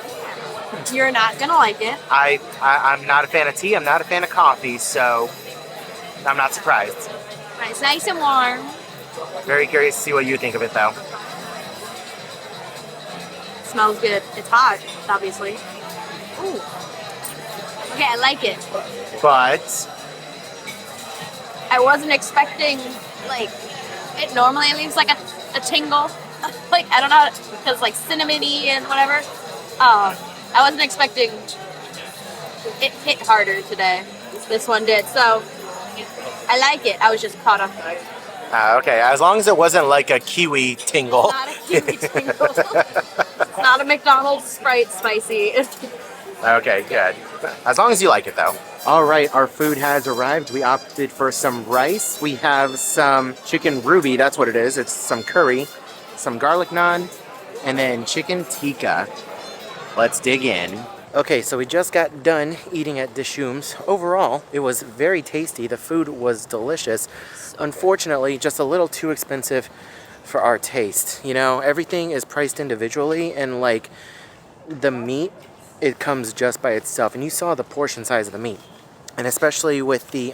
You're not gonna like it. I'm not a fan of tea. I'm not a fan of coffee, so I'm not surprised. It's nice and warm. Very curious to see what you think of it, though. Smells good. It's hot, obviously. Ooh. Okay, I like it. But I wasn't expecting, like, it normally leaves like a tingle. Like, I don't know, because like cinnamony and whatever. I wasn't expecting it hit harder today. This one did, so I like it. I was just caught off guard. okay, as long as it wasn't like a kiwi tingle. Not a kiwi tingle. It's not a McDonald's Sprite spicy. Okay, good. As long as you like it, though. All right, our food has arrived. We opted for some rice. We have some chicken ruby, that's what it is. It's some curry, some garlic naan, and then chicken tikka. Let's dig in. Okay, so we just got done eating at Dishoom's. Overall, it was very tasty. The food was delicious. Unfortunately, just a little too expensive for our taste. You know, everything is priced individually, and like the meat, it comes just by itself, and you saw the portion size of the meat, and especially with the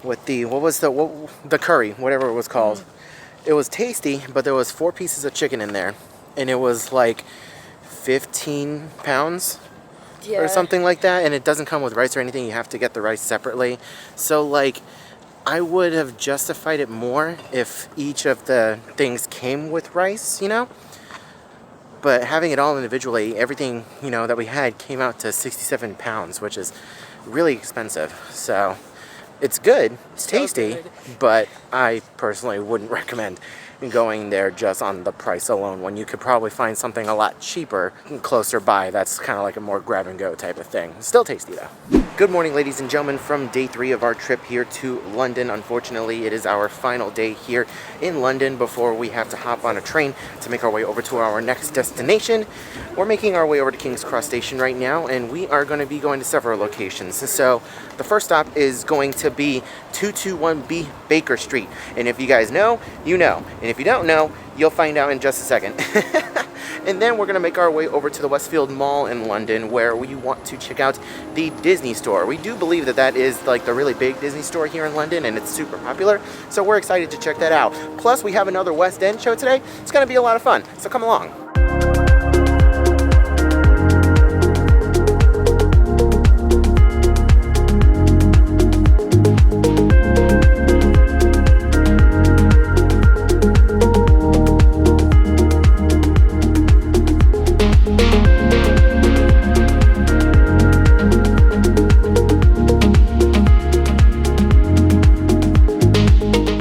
the curry, whatever it was called. It was tasty, but there was 4 pieces of chicken in there, and it was like 15 pounds or something like that, and it doesn't come with rice or anything. You have to get the rice separately. So like, I would have justified it more if each of the things came with rice, you know. But having it all individually, everything, you know, that we had came out to 67 pounds, which is really expensive. So it's good, it's tasty, but I personally wouldn't recommend going there just on the price alone, when you could probably find something a lot cheaper closer by. That's kind of like a more grab and go type of thing. Still tasty though. Good morning, ladies and gentlemen, from day 3 of our trip here to London. Unfortunately, it is our final day here in London before we have to hop on a train to make our way over to our next destination. We're making our way over to King's Cross Station right now, and we are going to be going to several locations. So the first stop is going to be 221B Baker Street. And if you guys know, you know. And if you don't know, you'll find out in just a second. And then we're going to make our way over to the Westfield Mall in London, where we want to check out the Disney store. We do believe that that is like the really big Disney store here in London, and it's super popular. So we're excited to check that out. Plus, we have another West End show today. It's going to be a lot of fun. So come along.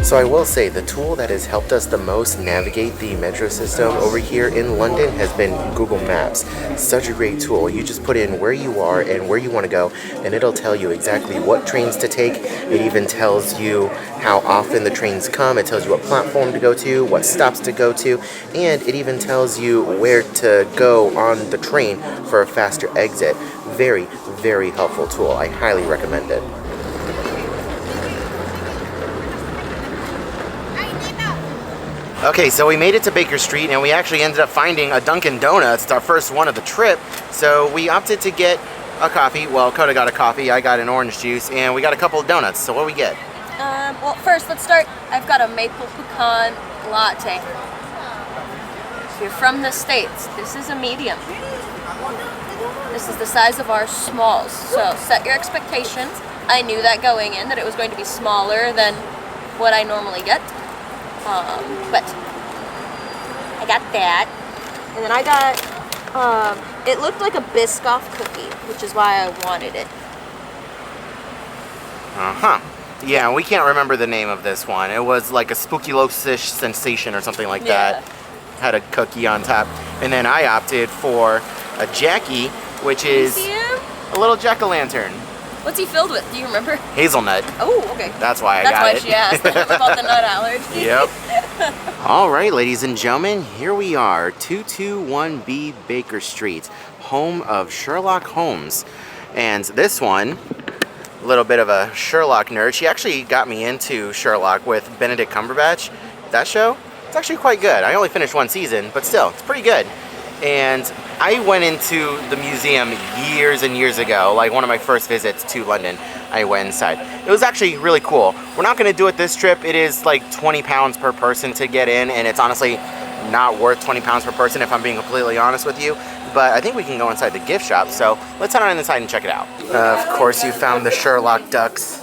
So I will say the tool that has helped us the most navigate the metro system over here in London has been Google Maps. Such a great tool. You just put in where you are and where you want to go, and it'll tell you exactly what trains to take. It even tells you how often the trains come. It tells you what platform to go to, what stops to go to, and it even tells you where to go on the train for a faster exit. Very, very helpful tool. I highly recommend it. Okay, so we made it to Baker Street, and we actually ended up finding a Dunkin' Donuts. It's our first one of the trip, so we opted to get a coffee. Well, Coda got a coffee, I got an orange juice, and we got a couple of donuts. So what do we get? Well, first, let's start. I've got a maple pecan latte. If you're from the States, this is a medium. This is the size of our smalls, so set your expectations. I knew that going in, that it was going to be smaller than what I normally get. But I got that, and then I got, it looked like a Biscoff cookie, which is why I wanted it. Yeah, we can't remember the name of this one. It was like a spooky-lo-ish sensation or something like that. Had a cookie on top. And then I opted for a Jackie, which is a little jack-o'-lantern. What's he filled with? Do you remember? Hazelnut. Oh, okay. That's why I got it. That's why she asked about the nut allergy. Yep. All right, ladies and gentlemen, here we are, 221B Baker Street, home of Sherlock Holmes. And this one, a little bit of a Sherlock nerd. She actually got me into Sherlock with Benedict Cumberbatch. That show, it's actually quite good. I only finished one season, but still, it's pretty good. And I went into the museum years and years ago, like one of my first visits to London. I went inside. It was actually really cool. We're not going to do it this trip. It is like 20 pounds per person to get in, and it's honestly not worth 20 pounds per person if I'm being completely honest with you. But I think we can go inside the gift shop, so let's head on inside and check it out. Of course, you found the Sherlock ducks.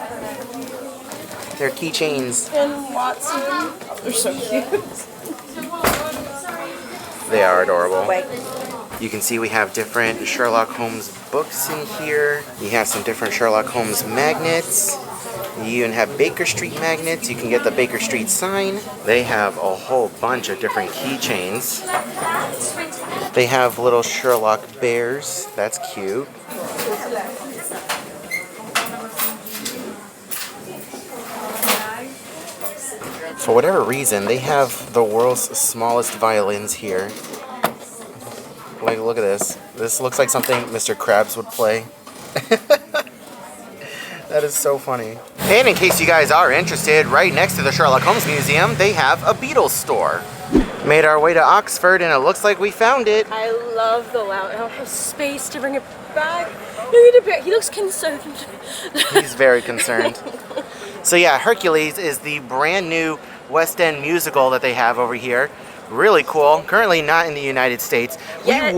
They're keychains. And Watson. They're so cute. They are adorable. You can see we have different Sherlock Holmes books in here. You have some different Sherlock Holmes magnets. You even have Baker Street magnets. You can get the Baker Street sign. They have a whole bunch of different keychains. They have little Sherlock bears. That's cute. For whatever reason, they have the world's smallest violins here. Like, look at this. This looks like something Mr. Krabs would play. That is so funny. And in case you guys are interested, right next to the Sherlock Holmes Museum, they have a Beatles store. Made our way to Oxford, and it looks like we found it. I love the lounge. I don't have space to bring it back. He looks concerned. He's very concerned. So yeah, Hercules is the brand new West End musical that they have over here. Really cool. Currently not in the United States. Yet.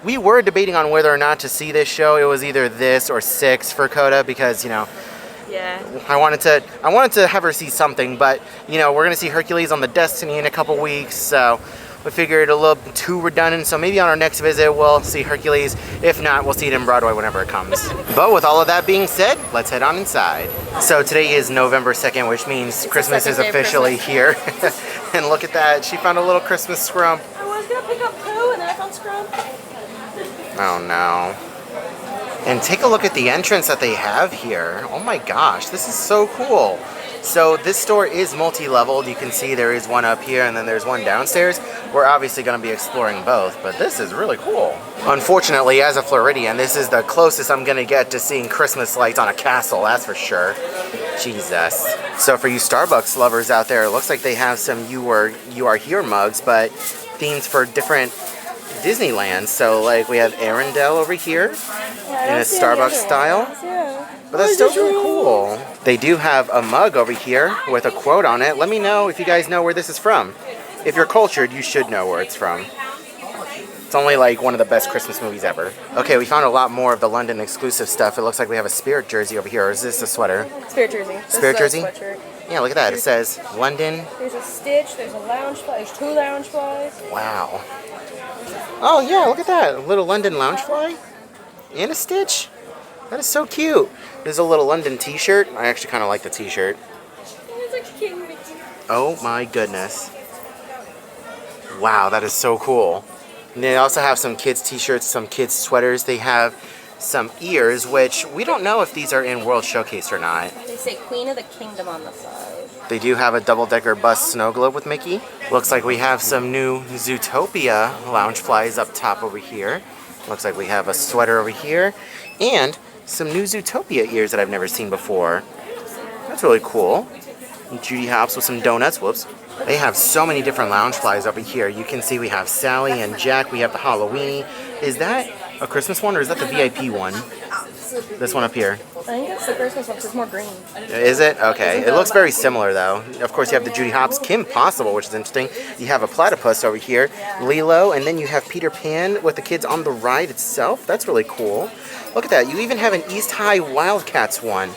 We were debating on whether or not to see this show. It was either this or 6 for Coda because, you know, Yeah. I wanted to have her see something, but you know, we're gonna see Hercules on the Destiny in a couple weeks, so we figured a little too redundant, so maybe on our next visit we'll see Hercules. If not, we'll see it in Broadway whenever it comes. But with all of that being said, let's head on inside. So today is November 2nd, which means Christmas is officially here. And look at that, she found a little Christmas scrump. I was gonna pick up poo and then I found scrub. Oh no. And take a look at the entrance that they have here. Oh my gosh, this is so cool. So this store is multi-leveled. You can see there is one up here and then there's one downstairs. We're obviously going to be exploring both, but this is really cool. Unfortunately, as a Floridian, this is the closest I'm going to get to seeing Christmas lights on a castle, that's for sure. Jesus. So for you Starbucks lovers out there, it looks like they have some You Are Here mugs, but themes for different Disneyland. So like we have Arendelle over here in a Starbucks style. But that's still really cool. They do have a mug over here with a quote on it. Let me know if you guys know where this is from. If you're cultured, you should know where it's from. It's only like one of the best Christmas movies ever. Okay, we found a lot more of the London exclusive stuff. It looks like we have a Spirit jersey over here. Or is this a sweater? Spirit jersey. Spirit jersey? Sweatshirt. Yeah, look at that. It says London. There's a Stitch, there's a Loungefly, there's 2 Loungeflies. Wow. Oh yeah, look at that. A little London Loungefly. And a Stitch. That is so cute. There's a little London t-shirt. I actually kind of like the t-shirt. It's like King Mickey. Oh my goodness. Wow, that is so cool. And they also have some kids t-shirts, some kids sweaters. They have some ears, which we don't know if these are in World Showcase or not. They say Queen of the Kingdom on the side. They do have a double-decker bus snow globe with Mickey. Looks like we have some new Zootopia Loungeflies up top over here. Looks like we have a sweater over here. And some new Zootopia ears that I've never seen before. That's really cool. Judy Hopps with some donuts. Whoops. They have so many different Loungeflies over here. You can see we have Sally and Jack. We have the Halloweeny. Is that a Christmas one or is that the VIP one? This one up here. I think it's the Christmas one because it's more green. Is it? Okay. It looks very similar though. Of course you have the Judy Hopps, Kim Possible, which is interesting. You have a platypus over here, Lilo, and then you have Peter Pan with the kids on the ride itself. That's really cool. Look at that. You even have an East High Wildcats one.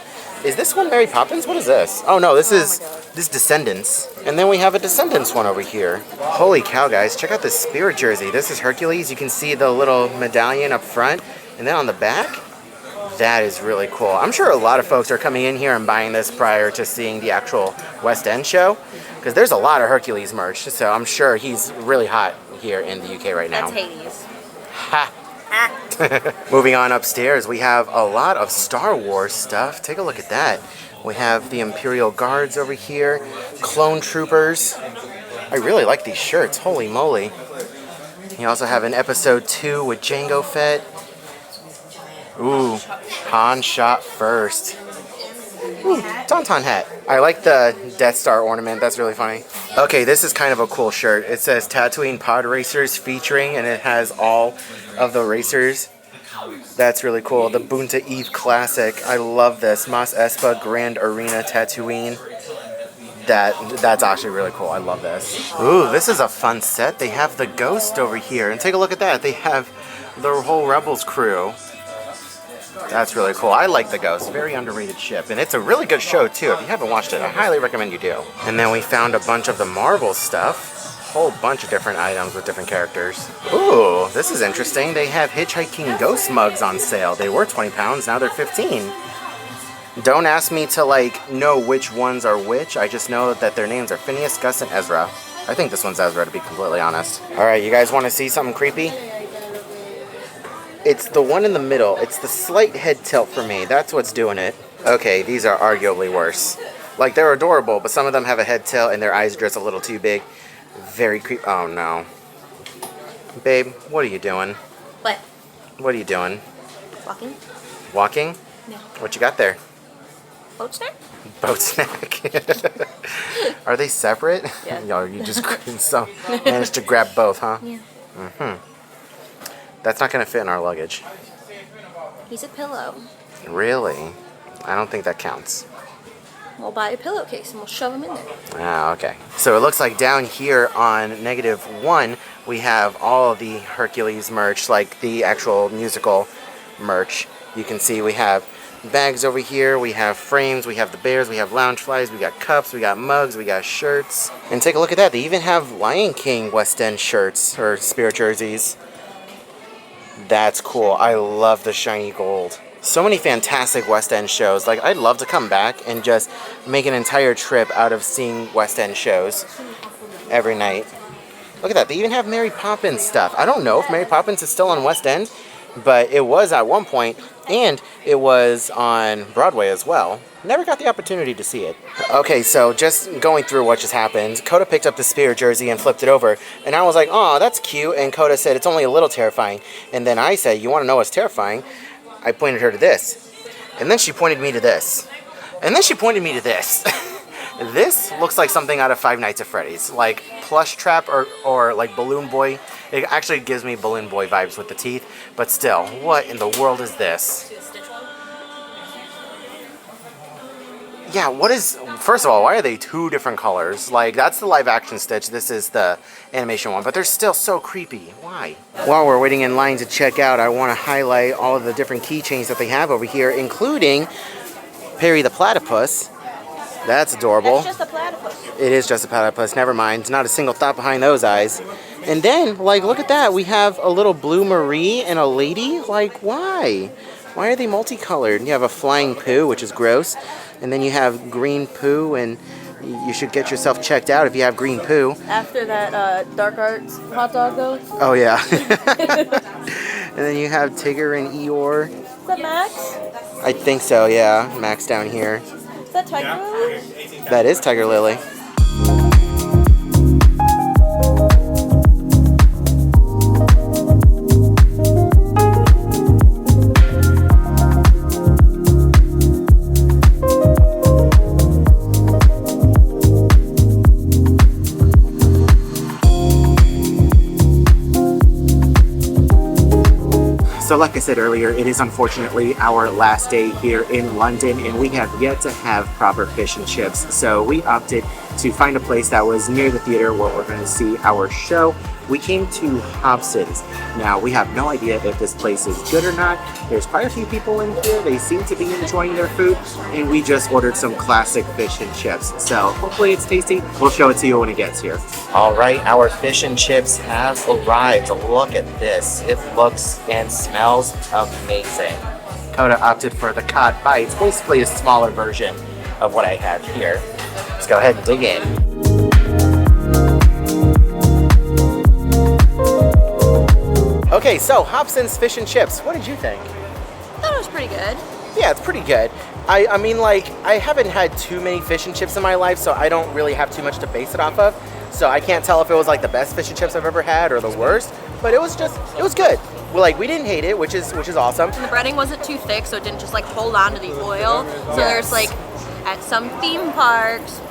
Is this one Mary Poppins? What is this? Oh no, this is Descendants. And then we have a Descendants one over here. Holy cow, guys. Check out this Spirit jersey. This is Hercules. You can see the little medallion up front. And then on the back, that is really cool. I'm sure a lot of folks are coming in here and buying this prior to seeing the actual West End show. Because there's a lot of Hercules merch. So I'm sure he's really hot here in the UK right now. That's Hades. Ha! Moving on upstairs, we have a lot of Star Wars stuff. Take a look at that. We have the Imperial Guards over here, Clone Troopers. I really like these shirts, holy moly. You also have an Episode 2 with Jango Fett. Ooh, Han shot first. Ooh, Tauntaun hat. I like the Death Star ornament, that's really funny. Okay, this is kind of a cool shirt. It says Tatooine Pod Racers featuring, and it has all of the racers. That's really cool. The Boonta Eve Classic. I love this. Mos Espa Grand Arena Tatooine. That's actually really cool. I love this. Ooh, this is a fun set. They have the Ghost over here. And take a look at that. They have the whole Rebels crew. That's really cool. I like the Ghost. Very underrated ship. And it's a really good show, too. If you haven't watched it, I highly recommend you do. And then we found a bunch of the Marvel stuff. Whole bunch of different items with different characters. Ooh, this is interesting. They have Hitchhiking Ghost mugs on sale. They were 20 pounds, now they're 15. Don't ask me to like know which ones are which. I just know that their names are Phineas, Gus, and Ezra. I think this one's Ezra, to be completely honest. Alright, you guys want to see something creepy? It's the one in the middle. It's the slight head tilt for me. That's what's doing it. Okay, these are arguably worse. Like, they're adorable, but some of them have a head tilt and their eyes are just a little too big. Very creepy. Oh no. Babe, what are you doing? What? What are you doing? Walking? Walking? No. What you got there? Boat snack? Boat snack. Are they separate? Yeah. Yo, you just so managed to grab both, huh? Yeah. Mm-hmm. That's not going to fit in our luggage. He's a pillow. Really? I don't think that counts. We'll buy a pillowcase and we'll shove him in there. Ah, okay. So it looks like down here on -1, we have all of the Hercules merch, like the actual musical merch. You can see we have bags over here, we have frames, we have the bears, we have Loungeflies, we got cups, we got mugs, we got shirts. And take a look at that. They even have Lion King West End shirts, or Spirit jerseys. That's cool. I love the shiny gold. So many fantastic West End shows. Like, I'd love to come back and just make an entire trip out of seeing West End shows. every night. Look at that. They even have Mary Poppins stuff. I don't know if Mary Poppins is still on West End, but it was at one point, and it was on Broadway as well. Never got the opportunity to see it. Okay, so just going through what just happened, Coda picked up the Spear jersey and flipped it over, and I was like, oh, that's cute, and Coda said, it's only a little terrifying. And then I said, you want to know what's terrifying? I pointed her to this. And then she pointed me to this. And then she pointed me to this. This looks like something out of Five Nights at Freddy's, like Plush Trap or like Balloon Boy. It actually gives me Balloon Boy vibes with the teeth, but still, what in the world is this? Yeah, what is, first of all, why are they two different colors? Like, that's the live action Stitch, this is the animation one, but they're still so creepy. Why? While we're waiting in line to check out, I want to highlight all of the different keychains that they have over here, including Perry the Platypus. That's adorable. That's just a platypus. It is just a platypus, never mind. Not a single thought behind those eyes. And then, like, look at that. We have a little Blue Marie and a lady. Like, why? Why are they multicolored? You have a flying poo, which is gross. And then you have green poo, and you should get yourself checked out if you have green poo. After that Dark Arts hot dog, though. Oh, yeah. And then you have Tigger and Eeyore. Is that Max? I think so, yeah. Max down here. Is that Tiger Lily? That is Tiger Lily. So like I said earlier, it is unfortunately our last day here in London, and we have yet to have proper fish and chips. So we opted to find a place that was near the theater where we're going to see our show. We came to Hobson's. Now, we have no idea if this place is good or not. There's quite a few people in here. They seem to be enjoying their food, and we just ordered some classic fish and chips. So hopefully it's tasty. We'll show it to you when it gets here. All right, our fish and chips have arrived. Look at this. It looks and smells amazing. Coda opted for the cod bites, basically a smaller version of what I have here. Let's go ahead and dig in. Okay, so Hobson's Fish and Chips. What did you think? I thought it was pretty good. Yeah, it's pretty good. I mean, like, I haven't had too many fish and chips in my life, so I don't really have too much to base it off of. So I can't tell if it was like the best fish and chips I've ever had or the worst, but it was good. Well, like, we didn't hate it, which is awesome. And the breading wasn't too thick, so it didn't just like hold on to the oil. So there's like, at some theme parks,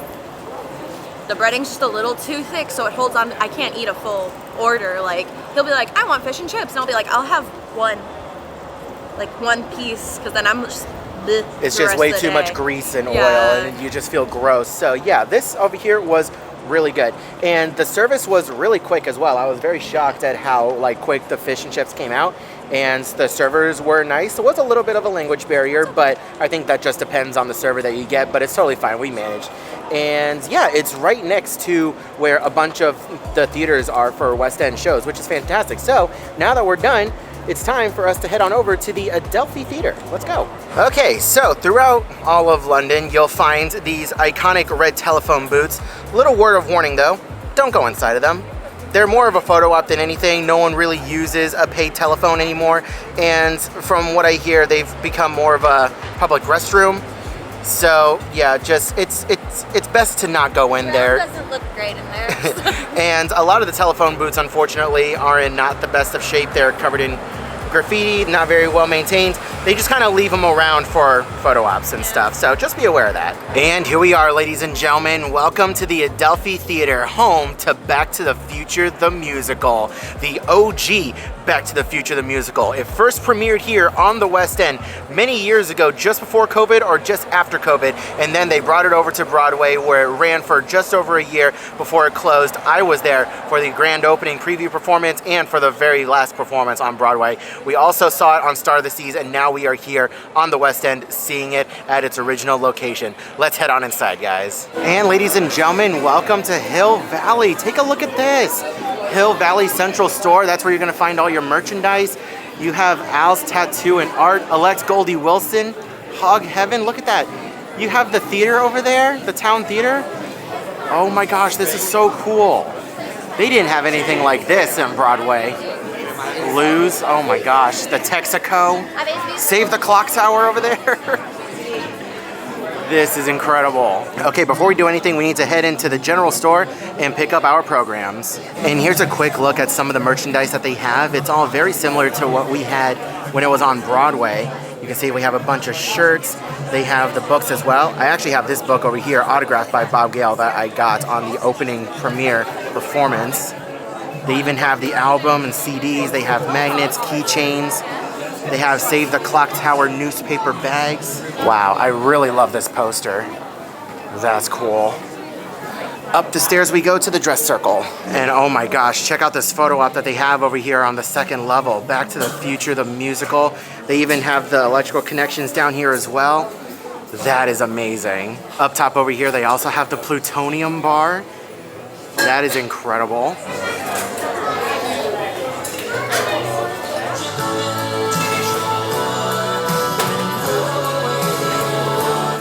the breading's just a little too thick, so it holds on. I can't eat a full order. Like, he'll be like, I want fish and chips, and I'll be like, I'll have one piece, because then I'm just bleh, it's just way too much grease and oil, and you just feel gross. So yeah, this over here was really good, and the service was really quick as well. I was very shocked at how like quick the fish and chips came out, and the servers were nice. There was a little bit of a language barrier, but I think that just depends on the server that you get, but it's totally fine. We managed. And yeah, it's right next to where a bunch of the theaters are for West End shows, which is fantastic. So now that we're done, it's time for us to head on over to the Adelphi Theater. Let's go. Okay, so throughout all of London, you'll find these iconic red telephone booths. Little word of warning though, don't go inside of them. They're more of a photo op than anything. No one really uses a paid telephone anymore. And from what I hear, they've become more of a public restroom. So yeah, just it's best to not go in there. It doesn't look great in there. And a lot of the telephone booths, unfortunately, are in not the best of shape. They're covered in graffiti, not very well maintained. They just kind of leave them around for photo ops and stuff, so just be aware of that. And here we are, ladies and gentlemen. Welcome to the Adelphi Theater, home to Back to the Future the Musical, the OG Back to the Future the Musical. It first premiered here on the West End many years ago, just before COVID or just after COVID, and then they brought it over to Broadway, where it ran for just over a year before it closed. I was there for the grand opening preview performance and for the very last performance on Broadway. We also saw it on Star of the Seas, and now we are here on the West End seeing it at its original location. Let's head on inside, guys. And ladies and gentlemen, welcome to Hill Valley. Take a look at this. Hill Valley Central Store. That's where you're gonna find all your merchandise. You have Al's Tattoo and Art, Alex Goldie Wilson, Hog Heaven. Look at that. You have the theater over there, the town theater. Oh my gosh, this is so cool. They didn't have anything like this in Broadway. Lose, oh my gosh. The Texaco. Save the clock tower over there. This is incredible. Okay, before we do anything, we need to head into the general store and pick up our programs. And here's a quick look at some of the merchandise that they have. It's all very similar to what we had when it was on Broadway. You can see we have a bunch of shirts. They have the books as well. I actually have this book over here, autographed by Bob Gale, that I got on the opening premiere performance. They even have the album and CDs. They have magnets, keychains. They have Save the Clock Tower newspaper bags. Wow, I really love this poster. That's cool. Up the stairs we go to the dress circle. And oh my gosh, check out this photo op that they have over here on the second level. Back to the Future, the musical. They even have the electrical connections down here as well. That is amazing. Up top over here, they also have the plutonium bar. That is incredible.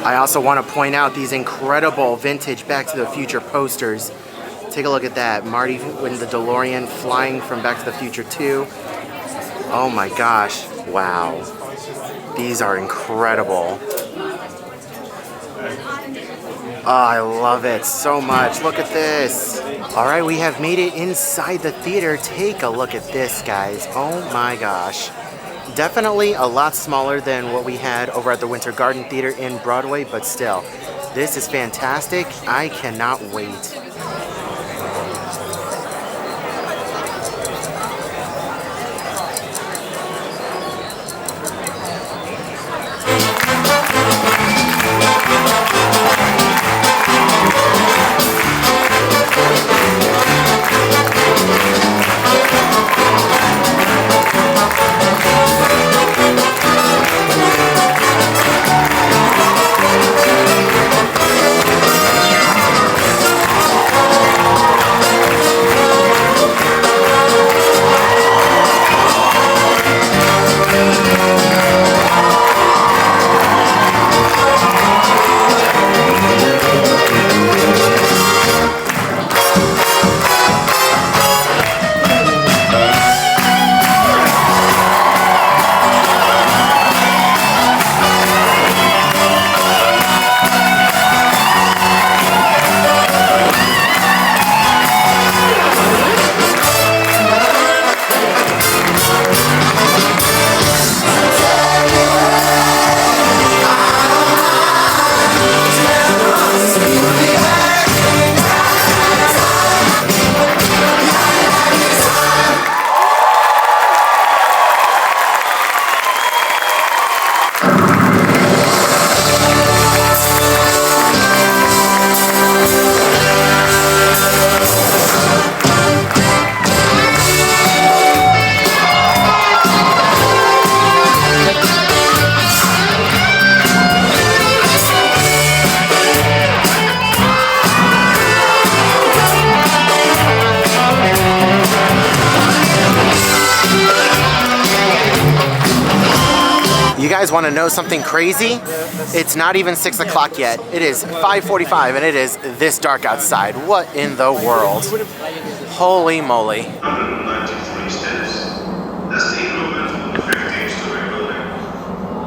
I also want to point out these incredible vintage Back to the Future posters. Take a look at that. Marty in the DeLorean flying from Back to the Future 2. Oh my gosh. Wow. These are incredible. Oh, I love it so much. Look at this. All right, we have made it inside the theater. Take a look at this, guys. Oh my gosh. Definitely a lot smaller than what we had over at the Winter Garden Theater in Broadway, but still, this is fantastic. I cannot wait. You guys want to know something crazy? It's not even 6 o'clock yet. It is 5:45 and it is this dark outside. What in the world? Holy moly. 193 steps. That's the equivalent of a 15-story building.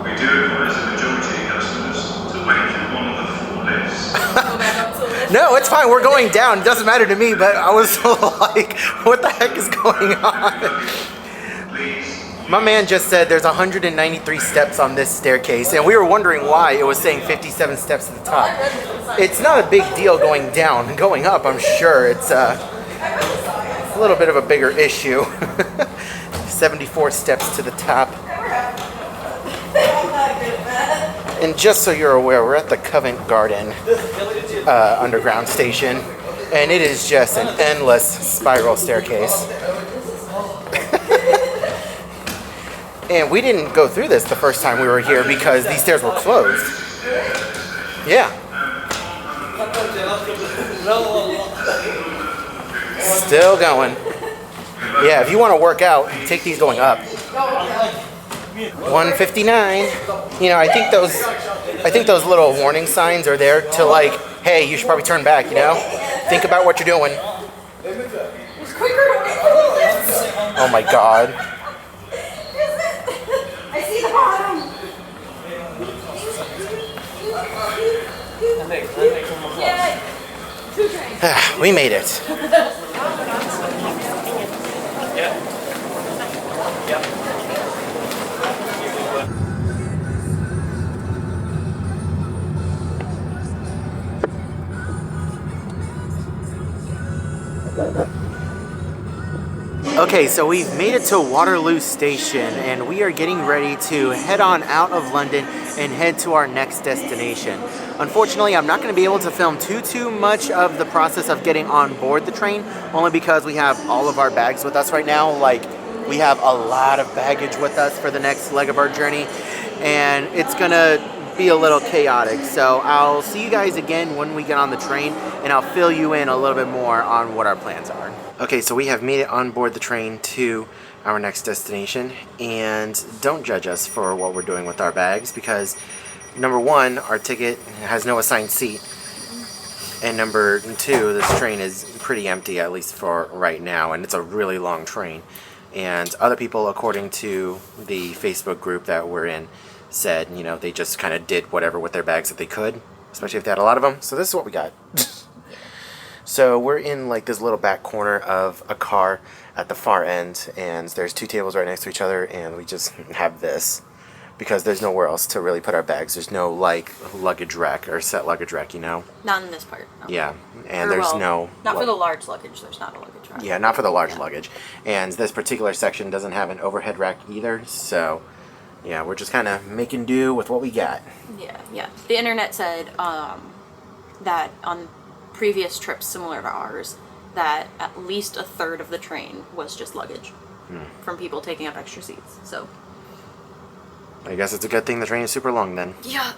We do advise the majority of customers to wait for one of the 4 lifts. No, it's fine. We're going down. It doesn't matter to me, but I was like, what the heck is going on? Please. My man just said there's 193 steps on this staircase, and we were wondering why it was saying 57 steps to the top. It's not a big deal going down. Going up, I'm sure it's a little bit of a bigger issue. 74 steps to the top. And just so you're aware, we're at the Covent Garden underground station, and it is just an endless spiral staircase. And we didn't go through this the first time we were here because these stairs were closed. Yeah. Still going. Yeah, if you want to work out, take these going up. 159. You know, I think those little warning signs are there to like Hey, you should probably turn back, you know? Think about what you're doing. Oh my god. I see the bottom. We made it. Okay, so we've made it to Waterloo Station and we are getting ready to head on out of London and head to our next destination. Unfortunately, I'm not going to be able to film too much of the process of getting on board the train, only because we have all of our bags with us right now. Like, we have a lot of baggage with us for the next leg of our journey, and it's going to be a little chaotic. So I'll see you guys again when we get on the train, and I'll fill you in a little bit more on what our plans are. Okay, so we have made it on board the train to our next destination, and don't judge us for what we're doing with our bags, because number one, our ticket has no assigned seat, and number two, this train is pretty empty, at least for right now, and it's a really long train. And other people, according to the Facebook group that we're in, said, you know, they just kind of did whatever with their bags that they could, especially if they had a lot of them. So this is what we got. So we're in like this little back corner of a car at the far end, and there's two tables right next to each other, and we just have this because there's nowhere else to really put our bags. There's no like luggage rack or set luggage rack, you know? Not in this part. No. Yeah, and Or, there's well, no... Not for the large luggage. There's not a luggage rack. Yeah, not for the large luggage. And this particular section doesn't have an overhead rack either, so yeah, we're just kind of making do with what we got. Yeah. The internet said that on previous trips similar to ours, that at least a third of the train was just luggage from people taking up extra seats. So I guess it's a good thing the train is super long then. yeah.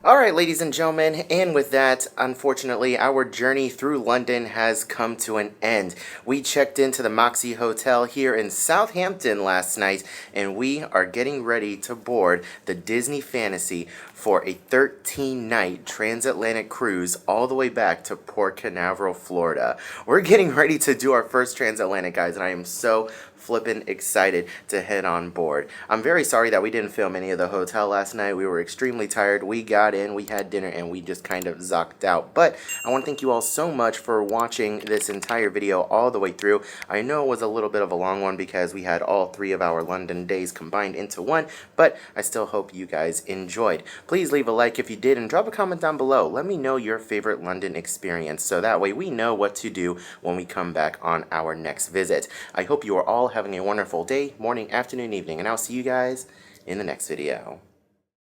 All right, ladies and gentlemen, and with that, unfortunately, our journey through London has come to an end. We checked into the Moxie Hotel here in Southampton last night, and we are getting ready to board the Disney Fantasy for a 13-night transatlantic cruise all the way back to Port Canaveral, Florida. We're getting ready to do our first transatlantic, guys, and I am so flippin' excited to head on board. I'm very sorry that we didn't film any of the hotel last night. We were extremely tired. We got in, we had dinner, and we just kind of zonked out. But I want to thank you all so much for watching this entire video all the way through. I know it was a little bit of a long one because we had all 3 of our London days combined into one, but I still hope you guys enjoyed. Please leave a like if you did, and drop a comment down below. Let me know your favorite London experience, so that way we know what to do when we come back on our next visit. I hope you are all having a wonderful day, morning, afternoon, evening, and I'll see you guys in the next video.